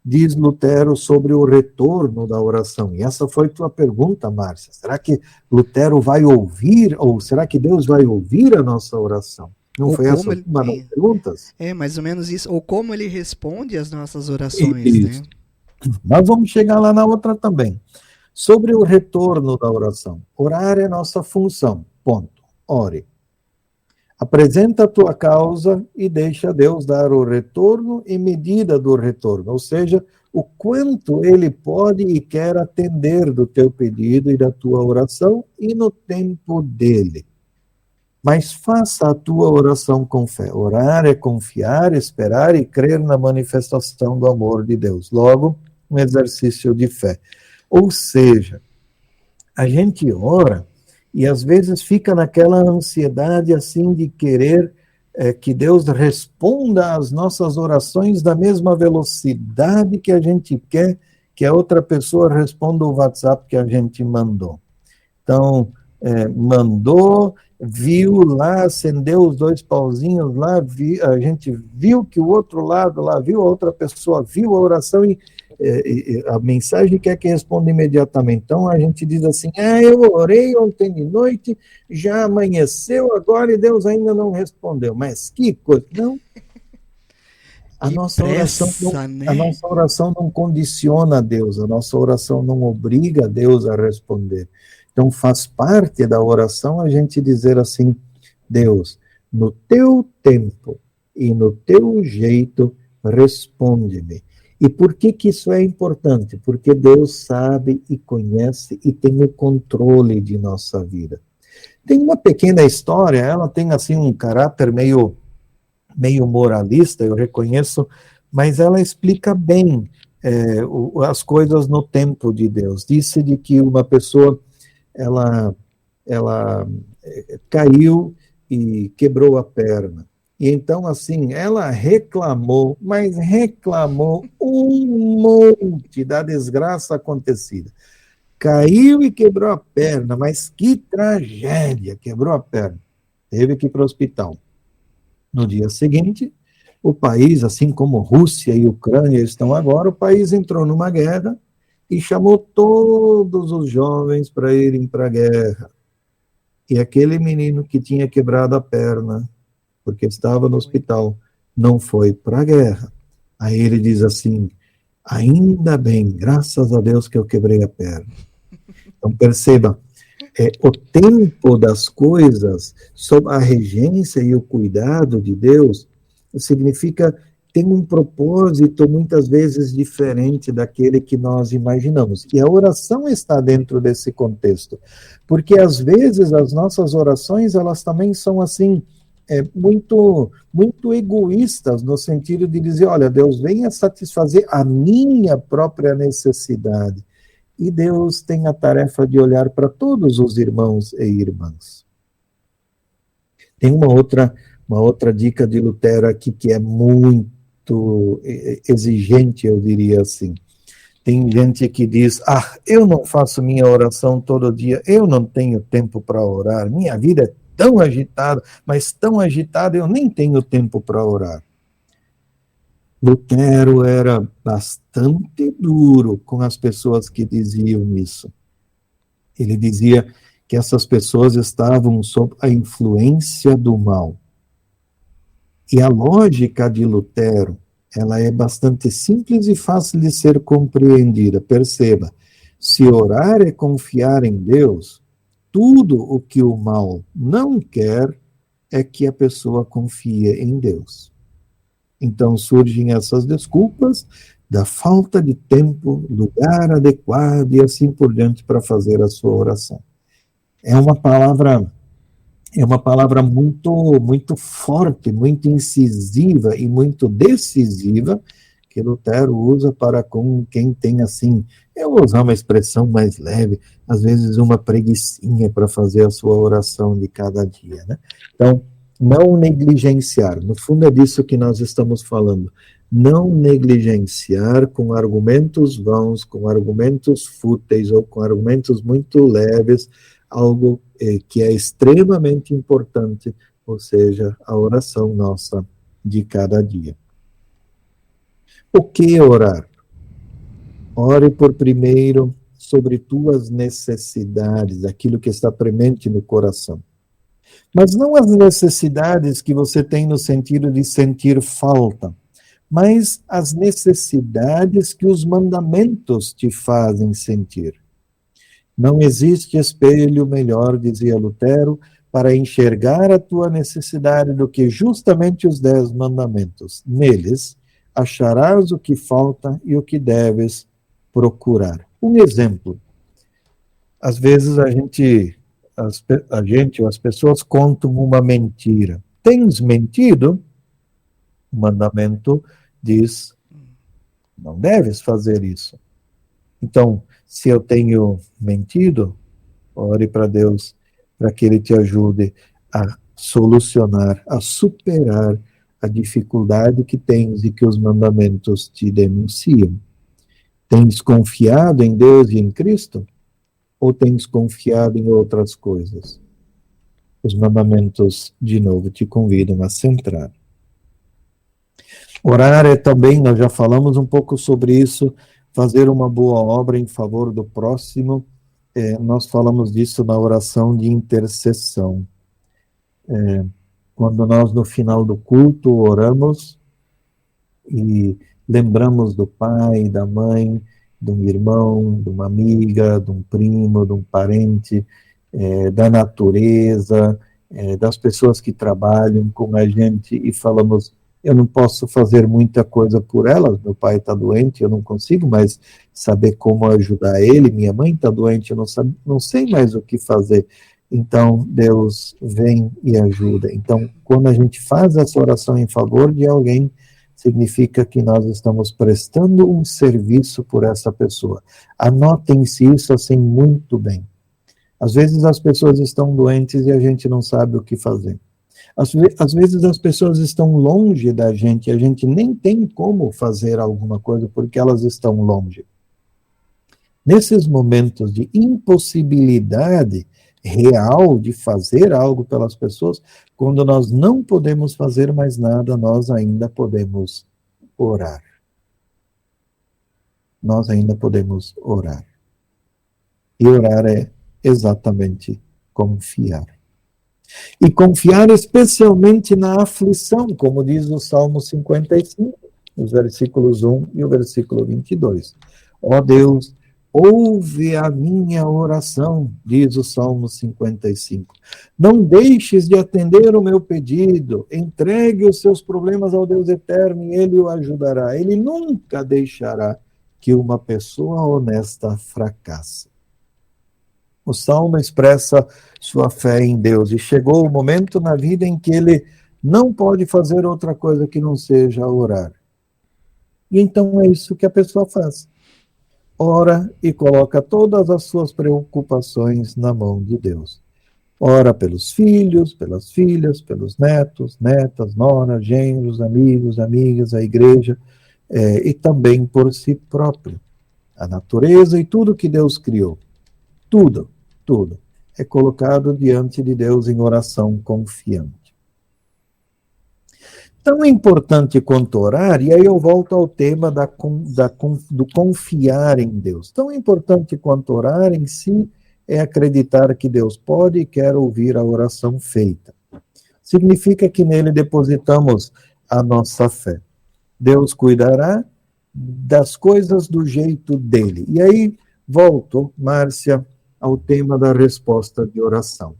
diz Lutero sobre o retorno da oração. E essa foi tua pergunta, Márcia. Será que Lutero vai ouvir, ou será que Deus vai ouvir a nossa oração? Não foi essa uma das perguntas? É, mais ou menos isso. Ou como ele responde às nossas orações, isso, né? Nós vamos chegar lá na outra também. Sobre o retorno da oração. Orar é nossa função. Ponto. Ore. Apresenta a tua causa e deixa Deus dar o retorno e medida do retorno, ou seja, o quanto Ele pode e quer atender do teu pedido e da tua oração e no tempo dele. Mas faça a tua oração com fé. Orar é confiar, esperar e crer na manifestação do amor de Deus. Logo, um exercício de fé. Ou seja, a gente ora e às vezes fica naquela ansiedade assim de querer que Deus responda às nossas orações da mesma velocidade que a gente quer que a outra pessoa responda o WhatsApp que a gente mandou. Então, mandou, viu lá, acendeu os 2 pauzinhos lá, a gente viu que o outro lado lá viu, a outra pessoa viu a oração e a mensagem quer que responda imediatamente. Então a gente diz assim, eu orei ontem de noite, já amanheceu agora e Deus ainda não respondeu. Mas que coisa, não. A nossa oração não condiciona a Deus, a nossa oração não obriga a Deus a responder. Então faz parte da oração a gente dizer assim, Deus, no teu tempo e no teu jeito, responde-me. E por que isso é importante? Porque Deus sabe e conhece e tem o controle de nossa vida. Tem uma pequena história, ela tem assim um caráter meio moralista, eu reconheço, mas ela explica bem as coisas no tempo de Deus. Disse de que uma pessoa, ela caiu e quebrou a perna. E então, assim, ela reclamou, mas reclamou um monte da desgraça acontecida. Caiu e quebrou a perna, mas que tragédia, quebrou a perna. Teve que ir para o hospital. No dia seguinte, o país, assim como Rússia e Ucrânia estão agora, o país entrou numa guerra e chamou todos os jovens para irem para a guerra. E aquele menino que tinha quebrado a perna, porque estava no hospital, não foi para a guerra. Aí ele diz assim, ainda bem, graças a Deus que eu quebrei a perna. Então perceba, o tempo das coisas, sob a regência e o cuidado de Deus, significa, tem um propósito muitas vezes diferente daquele que nós imaginamos. E a oração está dentro desse contexto. Porque às vezes as nossas orações, elas também são assim, muito egoístas, no sentido de dizer, olha, Deus venha satisfazer a minha própria necessidade. E Deus tem a tarefa de olhar para todos os irmãos e irmãs. Tem uma outra dica de Lutero aqui que é muito exigente, eu diria assim. Tem gente que diz, eu não faço minha oração todo dia, eu não tenho tempo para orar, minha vida é tão agitada, mas tão agitada, eu nem tenho tempo para orar. Lutero era bastante duro com as pessoas que diziam isso. Ele dizia que essas pessoas estavam sob a influência do mal. E a lógica de Lutero, ela é bastante simples e fácil de ser compreendida. Perceba, se orar é confiar em Deus, tudo o que o mal não quer é que a pessoa confie em Deus. Então surgem essas desculpas da falta de tempo, lugar adequado e assim por diante para fazer a sua oração. É uma palavra muito forte, muito incisiva e muito decisiva que Lutero usa para com quem tem assim, eu vou usar uma expressão mais leve, às vezes uma preguicinha para fazer a sua oração de cada dia, né? Então, não negligenciar, no fundo é disso que nós estamos falando, não negligenciar com argumentos vãos, com argumentos fúteis ou com argumentos muito leves, algo que é extremamente importante, ou seja, a oração nossa de cada dia. O que orar? Ore por primeiro sobre tuas necessidades, aquilo que está premente no coração. Mas não as necessidades que você tem no sentido de sentir falta, mas as necessidades que os mandamentos te fazem sentir. Não existe espelho melhor, dizia Lutero, para enxergar a tua necessidade do que justamente os 10 mandamentos. Neles, acharás o que falta e o que deves procurar. Um exemplo. Às vezes a gente ou as pessoas contam uma mentira. Tens mentido? O mandamento diz, não deves fazer isso. Então, se eu tenho mentido, Ore para Deus, para que Ele te ajude a solucionar, a superar a dificuldade que tens e que os mandamentos te denunciam. Tens confiado em Deus e em Cristo? Ou tens confiado em outras coisas? Os mandamentos, de novo, te convidam a centrar. Orar é também, nós já falamos um pouco sobre isso, fazer uma boa obra em favor do próximo. Nós falamos disso na oração de intercessão. Quando nós, no final do culto, oramos e lembramos do pai, da mãe, de um irmão, de uma amiga, de um primo, de um parente, da natureza, das pessoas que trabalham com a gente, e falamos: eu não posso fazer muita coisa por elas, meu pai está doente, eu não consigo mais saber como ajudar ele, minha mãe está doente, eu não sei mais o que fazer. Então, Deus vem e ajuda. Então, quando a gente faz essa oração em favor de alguém, significa que nós estamos prestando um serviço por essa pessoa. Anotem-se isso assim muito bem. Às vezes as pessoas estão doentes e a gente não sabe o que fazer. Às vezes as pessoas estão longe da gente e a gente nem tem como fazer alguma coisa porque elas estão longe. Nesses momentos de impossibilidade real de fazer algo pelas pessoas, quando nós não podemos fazer mais nada, nós ainda podemos orar. Nós ainda podemos orar. E orar é exatamente confiar. E confiar especialmente na aflição, como diz o Salmo 55, os versículos 1 e o versículo 22. Ó Deus, ouve a minha oração, diz o Salmo 55. Não deixes de atender o meu pedido, entregue os seus problemas ao Deus eterno e Ele o ajudará. Ele nunca deixará que uma pessoa honesta fracasse. O Salmo expressa sua fé em Deus e chegou o momento na vida em que ele não pode fazer outra coisa que não seja orar. E então é isso que a pessoa faz. Ora e coloca todas as suas preocupações na mão de Deus. Ora pelos filhos, pelas filhas, pelos netos, netas, noras, genros, amigos, amigas, a igreja, e também por si próprio. A natureza e tudo que Deus criou. Tudo é colocado diante de Deus em oração confiante. Tão importante quanto orar, e aí eu volto ao tema do confiar em Deus. Tão importante quanto orar em si é acreditar que Deus pode e quer ouvir a oração feita. Significa que nele depositamos a nossa fé. Deus cuidará das coisas do jeito dele. E aí volto, Márcia, ao tema da resposta de oração.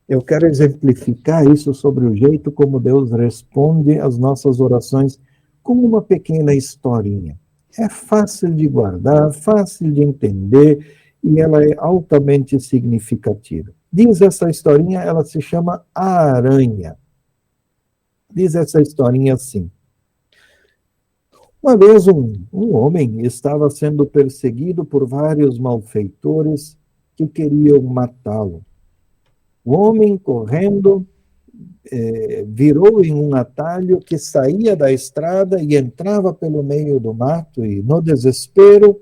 Eu quero exemplificar isso sobre o jeito como Deus responde às nossas orações com uma pequena historinha. É fácil de guardar, fácil de entender e ela é altamente significativa. Diz essa historinha, ela se chama A Aranha. Diz essa historinha assim. Uma vez um homem estava sendo perseguido por vários malfeitores que queriam matá-lo. O homem, correndo, virou em um atalho que saía da estrada e entrava pelo meio do mato e, no desespero,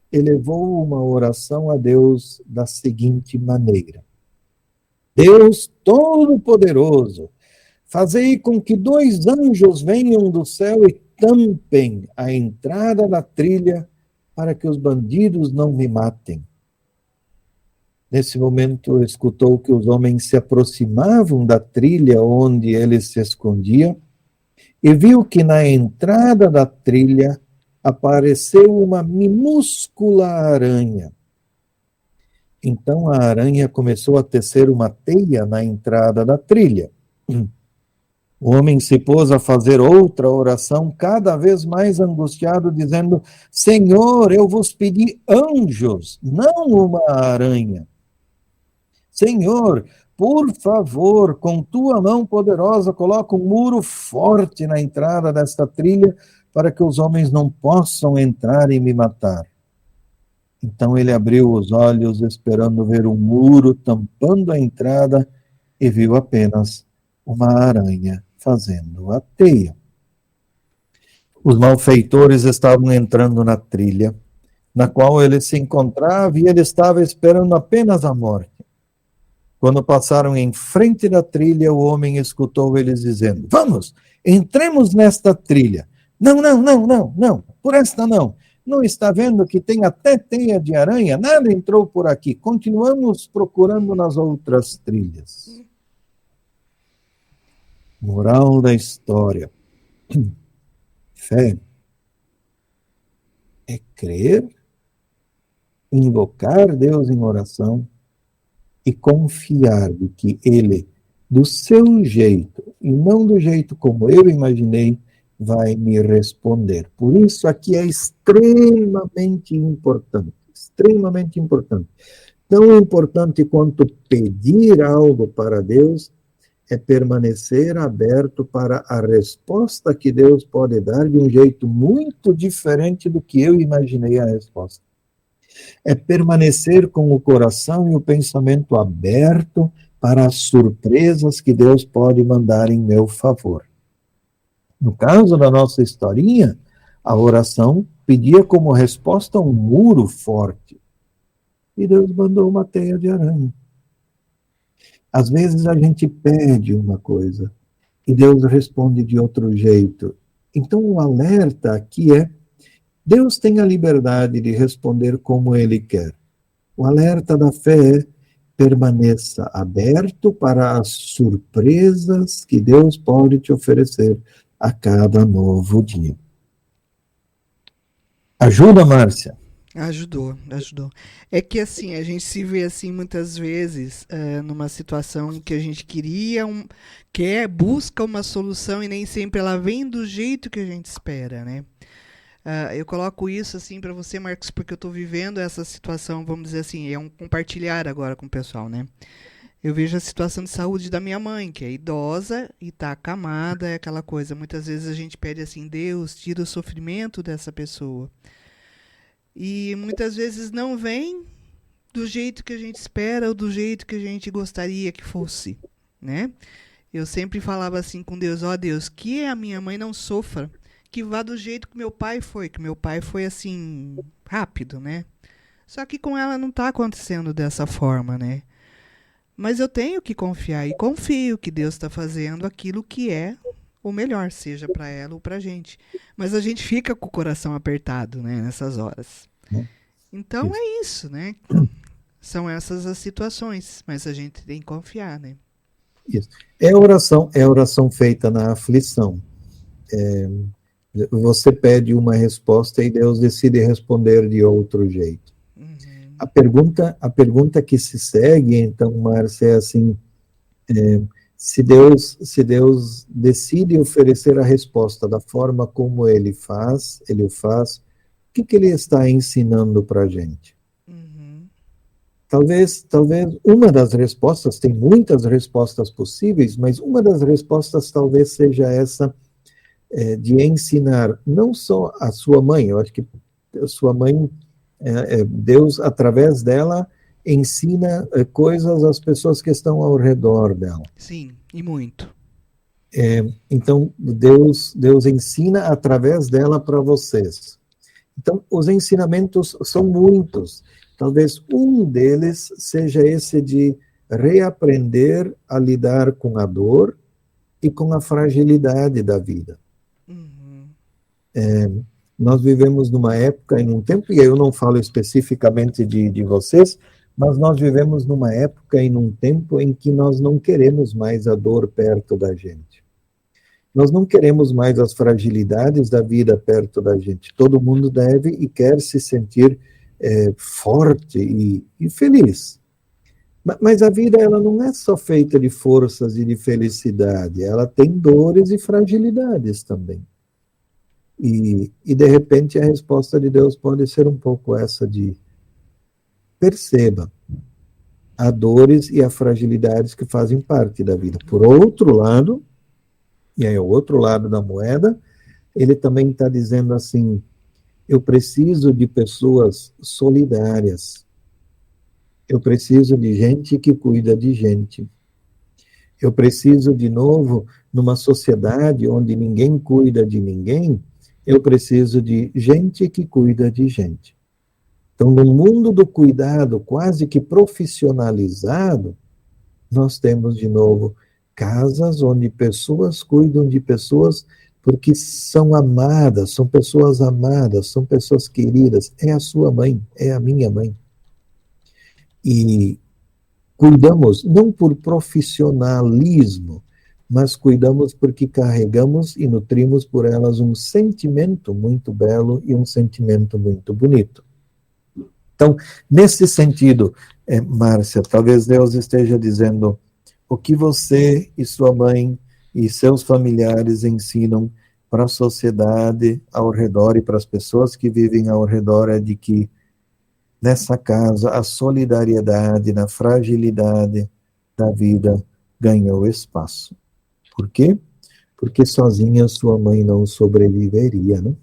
elevou uma oração a Deus da seguinte maneira: Deus Todo-Poderoso, fazei com que 2 anjos venham do céu e tampem a entrada da trilha para que os bandidos não me matem. Nesse momento, escutou que os homens se aproximavam da trilha onde ele se escondia e viu que na entrada da trilha apareceu uma minúscula aranha. Então a aranha começou a tecer uma teia na entrada da trilha. O homem se pôs a fazer outra oração, cada vez mais angustiado, dizendo: Senhor, eu vos pedi anjos, não uma aranha. Senhor, por favor, com tua mão poderosa, coloca um muro forte na entrada desta trilha para que os homens não possam entrar e me matar. Então ele abriu os olhos esperando ver um muro tampando a entrada e viu apenas uma aranha fazendo a teia. Os malfeitores estavam entrando na trilha, na qual ele se encontrava, e ele estava esperando apenas a morte. Quando passaram em frente da trilha, o homem escutou eles dizendo: vamos, entremos nesta trilha. Não, por esta não. Não está vendo que tem até teia de aranha? Nada entrou por aqui. Continuamos procurando nas outras trilhas. Moral da história. Fé é crer, invocar Deus em oração e confiar de que Ele, do seu jeito, e não do jeito como eu imaginei, vai me responder. Por isso aqui é extremamente importante, extremamente importante. Tão importante quanto pedir algo para Deus é permanecer aberto para a resposta que Deus pode dar de um jeito muito diferente do que eu imaginei a resposta. É permanecer com o coração e o pensamento aberto para as surpresas que Deus pode mandar em meu favor. No caso da nossa historinha, a oração pedia como resposta um muro forte. E Deus mandou uma teia de aranha. Às vezes a gente pede uma coisa e Deus responde de outro jeito. Então o alerta aqui é: Deus tem a liberdade de responder como Ele quer. O alerta da fé é: permaneça aberto para as surpresas que Deus pode te oferecer a cada novo dia. Ajuda, Márcia? Ajudou. É que assim, a gente se vê assim muitas vezes numa situação que a gente busca uma solução e nem sempre ela vem do jeito que a gente espera, né? Eu coloco isso assim para você, Marcos, porque eu estou vivendo essa situação, vamos dizer assim, é um compartilhar agora com o pessoal, né? Eu vejo a situação de saúde da minha mãe, que é idosa e está acamada, é aquela coisa. Muitas vezes a gente pede assim: Deus, tira o sofrimento dessa pessoa. E muitas vezes não vem do jeito que a gente espera ou do jeito que a gente gostaria que fosse, né? Eu sempre falava assim com Deus: ó Deus, que a minha mãe não sofra, que vá do jeito que meu pai foi assim, rápido, né? Só que com ela não está acontecendo dessa forma, né? Mas eu tenho que confiar e confio que Deus está fazendo aquilo que é o melhor, seja para ela ou para a gente. Mas a gente fica com o coração apertado, né, nessas horas. Então é isso, né? São essas as situações, mas a gente tem que confiar, né? Isso. É oração feita na aflição. Você pede uma resposta e Deus decide responder de outro jeito. Uhum. A pergunta que se segue, então, Márcia, é assim: se Deus decide oferecer a resposta da forma como Ele o faz, o que Ele está ensinando para a gente? Uhum. Talvez uma das respostas, tem muitas respostas possíveis, mas uma das respostas talvez seja essa, de ensinar não só a sua mãe. Eu acho que a sua mãe, Deus, através dela, ensina coisas às pessoas que estão ao redor dela. Sim, e muito. Então, Deus ensina através dela para vocês. Então, os ensinamentos são muitos. Talvez um deles seja esse de reaprender a lidar com a dor e com a fragilidade da vida. Uhum. Nós vivemos numa época e num tempo, e eu não falo especificamente de vocês, mas nós vivemos numa época e num tempo em que nós não queremos mais a dor perto da gente. Nós não queremos mais as fragilidades da vida perto da gente. Todo mundo deve e quer se sentir forte e feliz. Mas a vida, ela não é só feita de forças e de felicidade. Ela tem dores e fragilidades também. E de repente, a resposta de Deus pode ser um pouco essa de: perceba, há dores e há fragilidades que fazem parte da vida. Por outro lado, e aí o outro lado da moeda, ele também está dizendo assim: Eu preciso de pessoas solidárias. Eu preciso de gente que cuida de gente. Eu preciso, de novo, numa sociedade onde ninguém cuida de ninguém, eu preciso de gente que cuida de gente. Então, no mundo do cuidado quase que profissionalizado, nós temos, de novo, casas onde pessoas cuidam de pessoas porque são amadas, são pessoas queridas. É a sua mãe, é a minha mãe. E cuidamos não por profissionalismo, mas cuidamos porque carregamos e nutrimos por elas um sentimento muito belo e um sentimento muito bonito. Então, nesse sentido, Márcia, talvez Deus esteja dizendo: o que você e sua mãe e seus familiares ensinam para a sociedade ao redor e para as pessoas que vivem ao redor é de que nessa casa a solidariedade na fragilidade da vida ganhou espaço. Por quê? Porque sozinha sua mãe não sobreviveria, né?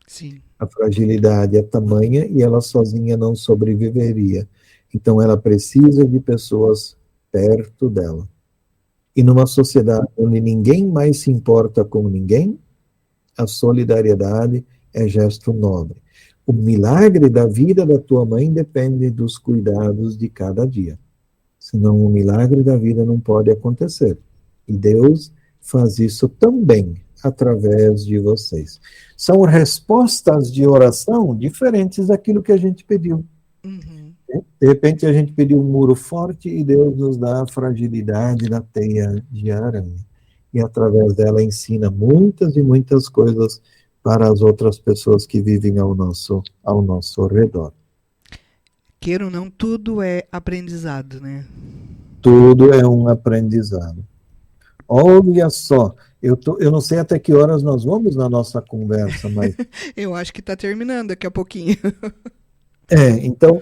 Sim. A fragilidade é tamanha e ela sozinha não sobreviveria. Então ela precisa de pessoas perto dela. E numa sociedade onde ninguém mais se importa com ninguém, a solidariedade é gesto nobre. O milagre da vida da tua mãe depende dos cuidados de cada dia. Senão o milagre da vida não pode acontecer. E Deus faz isso também através de vocês. São respostas de oração diferentes daquilo que a gente pediu. Uhum. De repente a gente pediu um muro forte e Deus nos dá a fragilidade da teia de aranha. E através dela ensina muitas e muitas coisas para as outras pessoas que vivem ao nosso redor. Queira ou não, tudo é aprendizado, né? Tudo é um aprendizado. Olha só, eu não sei até que horas nós vamos na nossa conversa, mas... Eu acho que está terminando daqui a pouquinho. Então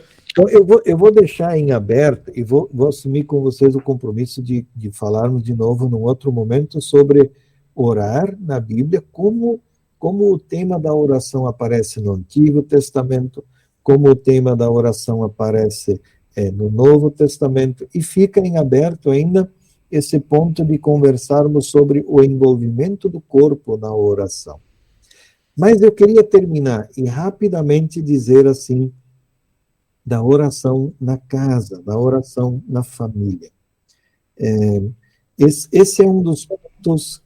eu vou deixar em aberto e vou assumir com vocês o compromisso de falarmos de novo num outro momento sobre orar na Bíblia, como o tema da oração aparece no Antigo Testamento, como o tema da oração aparece no Novo Testamento, e fica em aberto ainda esse ponto de conversarmos sobre o envolvimento do corpo na oração. Mas eu queria terminar e rapidamente dizer assim, da oração na casa, da oração na família. Esse é um dos pontos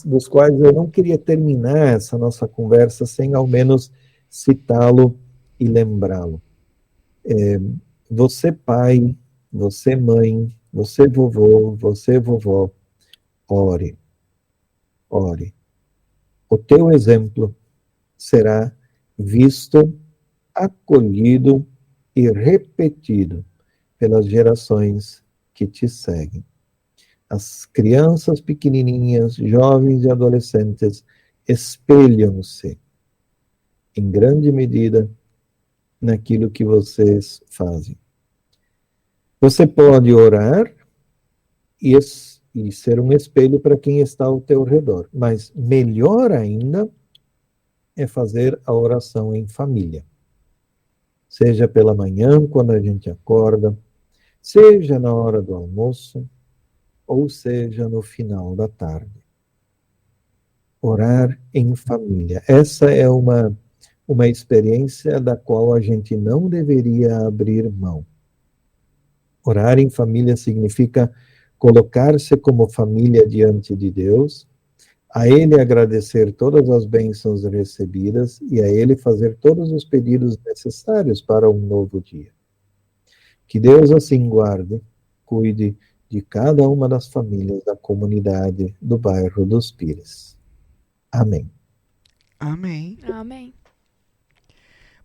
dos quais eu não queria terminar essa nossa conversa sem ao menos citá-lo e lembrá-lo. Você pai, você mãe, você vovô, você vovó, ore. Ore. O teu exemplo será visto, acolhido e repetido pelas gerações que te seguem. As crianças pequenininhas, jovens e adolescentes espelham-se, em grande medida, naquilo que vocês fazem. Você pode orar e ser um espelho para quem está ao teu redor, mas melhor ainda é fazer a oração em família. Seja pela manhã, quando a gente acorda, seja na hora do almoço, ou seja no final da tarde. Orar em família. Essa é uma experiência da qual a gente não deveria abrir mão. Orar em família significa colocar-se como família diante de Deus, a Ele agradecer todas as bênçãos recebidas e a Ele fazer todos os pedidos necessários para um novo dia. Que Deus assim guarde, cuide de cada uma das famílias da comunidade do bairro dos Pires. Amém. Amém. Amém.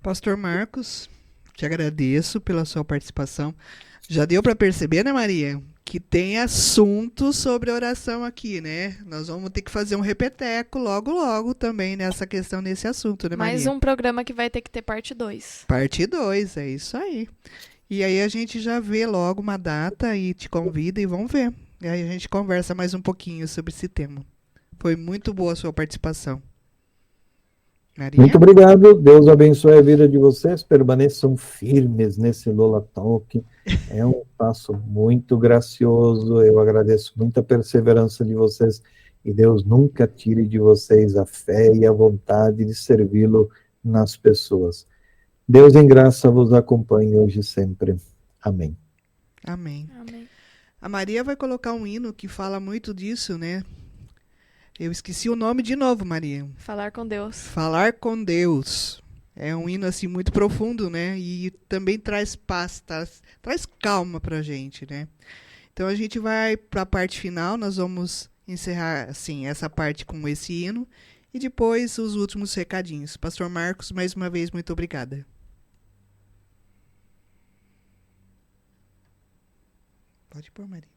Pastor Marcos, te agradeço pela sua participação. Já deu para perceber, né, Maria? Que tem assunto sobre oração aqui, né? Nós vamos ter que fazer um repeteco logo também nessa questão, nesse assunto, né, Maria? Mais um programa que vai ter que ter parte 2. Parte 2, é isso aí. E aí a gente já vê logo uma data e te convida e vamos ver. E aí a gente conversa mais um pouquinho sobre esse tema. Foi muito boa a sua participação. Maria? Muito obrigado, Deus abençoe a vida de vocês, permaneçam firmes nesse Lola Talk, é um passo muito gracioso, eu agradeço muito a perseverança de vocês, e Deus nunca tire de vocês a fé e a vontade de servi-lo nas pessoas. Deus em graça vos acompanhe hoje e sempre. Amém. Amém. Amém. A Maria vai colocar um hino que fala muito disso, né? Eu esqueci o nome de novo, Maria. Falar com Deus. Falar com Deus. É um hino assim muito profundo, né? E também traz paz, traz calma pra gente, né? Então a gente vai para a parte final, nós vamos encerrar assim essa parte com esse hino e depois os últimos recadinhos. Pastor Marcos, mais uma vez muito obrigada. Pode pôr, Maria.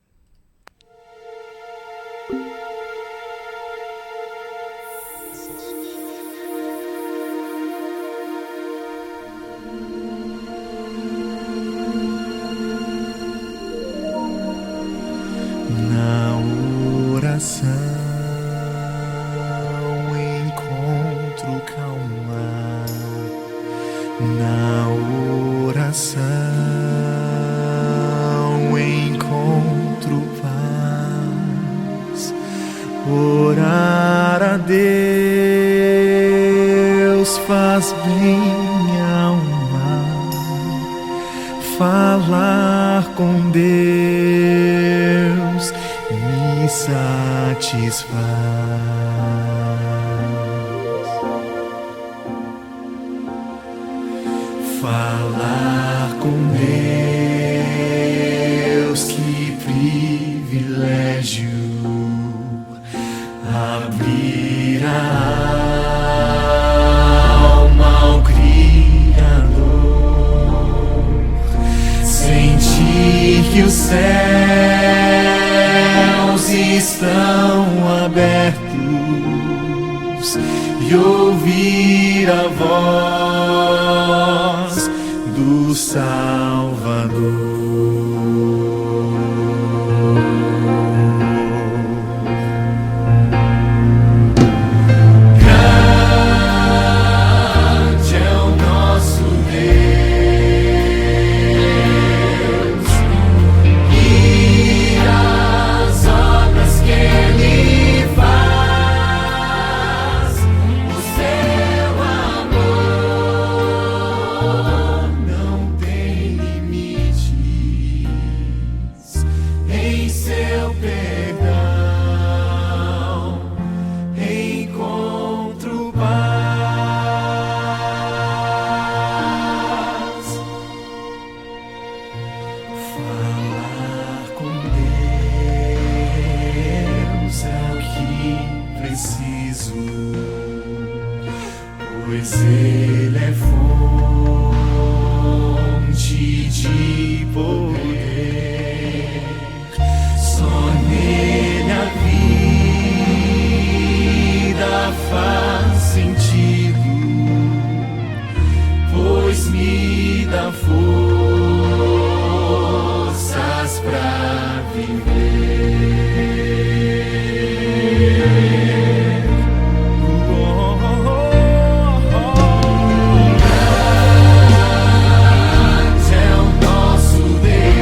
Na oração encontro calma, na oração encontro paz. Orar a Deus faz bem minha alma, falar com Deus me satisfaz. Falar com Deus, que privilégio, abrir a alma ao Criador, sentir que os céus estão abertos e ouvir a voz do Salvador. Grande é o nosso Deus e as obras que Ele faz. O seu amor não tem limites, em seu perdão encontro paz. Falar com Deus é o que preciso, pois Ele é fonte de poder. Só nele a vida faz sentido, pois me dá forças pra viver. Grande é o nosso Deus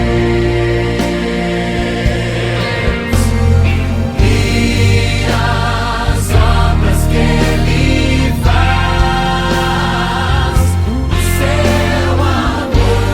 e as obras que Ele faz. O seu amor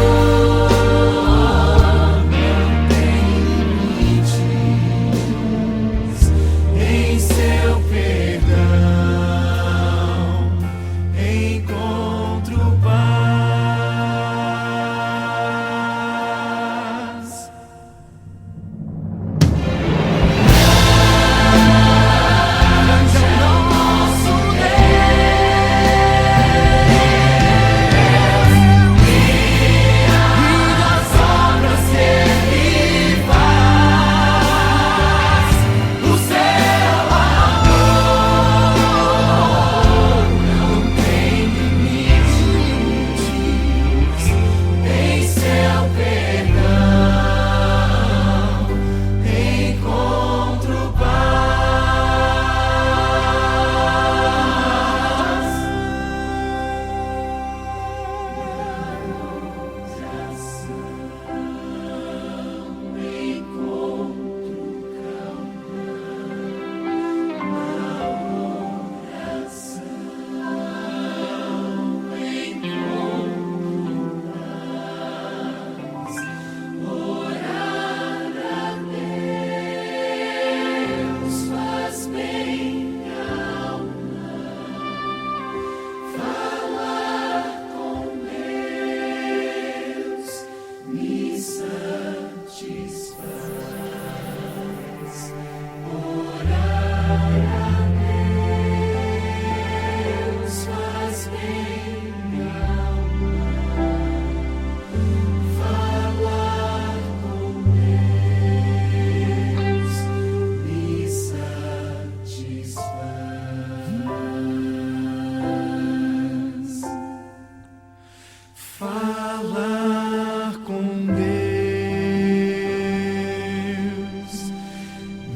falar com Deus,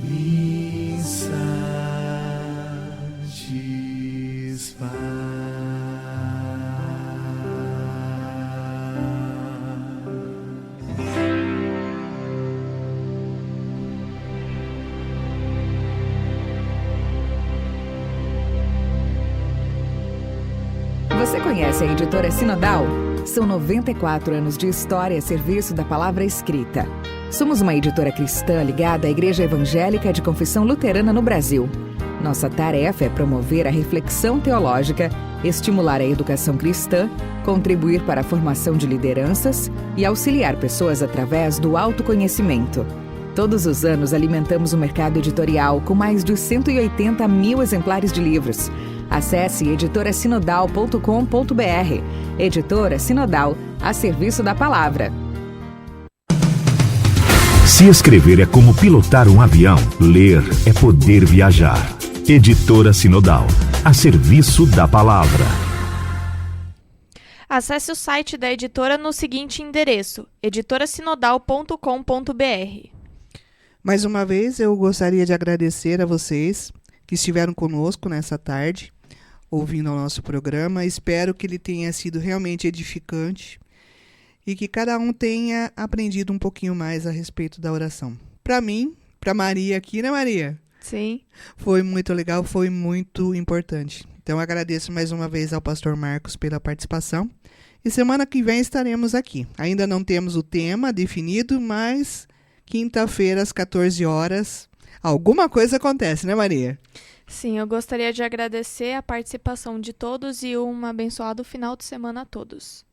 me satisfaz. Você conhece a Editora Sinodal? São 94 anos de história a serviço da palavra escrita. Somos uma editora cristã ligada à Igreja Evangélica de Confissão Luterana no Brasil. Nossa tarefa é promover a reflexão teológica, estimular a educação cristã, contribuir para a formação de lideranças e auxiliar pessoas através do autoconhecimento. Todos os anos alimentamos o mercado editorial com mais de 180 mil exemplares de livros. Acesse editorasinodal.com.br. Editora Sinodal, a serviço da palavra. Se escrever é como pilotar um avião, ler é poder viajar. Editora Sinodal, a serviço da palavra. Acesse o site da editora no seguinte endereço: editorasinodal.com.br. Mais uma vez, eu gostaria de agradecer a vocês que estiveram conosco nessa tarde, ouvindo o nosso programa. Espero que ele tenha sido realmente edificante e que cada um tenha aprendido um pouquinho mais a respeito da oração. Para mim, para Maria aqui, né, Maria? Sim. Foi muito legal, foi muito importante. Então, agradeço mais uma vez ao pastor Marcos pela participação. E semana que vem estaremos aqui. Ainda não temos o tema definido, mas quinta-feira, às 14 horas, alguma coisa acontece, né, Maria? Sim, eu gostaria de agradecer a participação de todos e um abençoado final de semana a todos.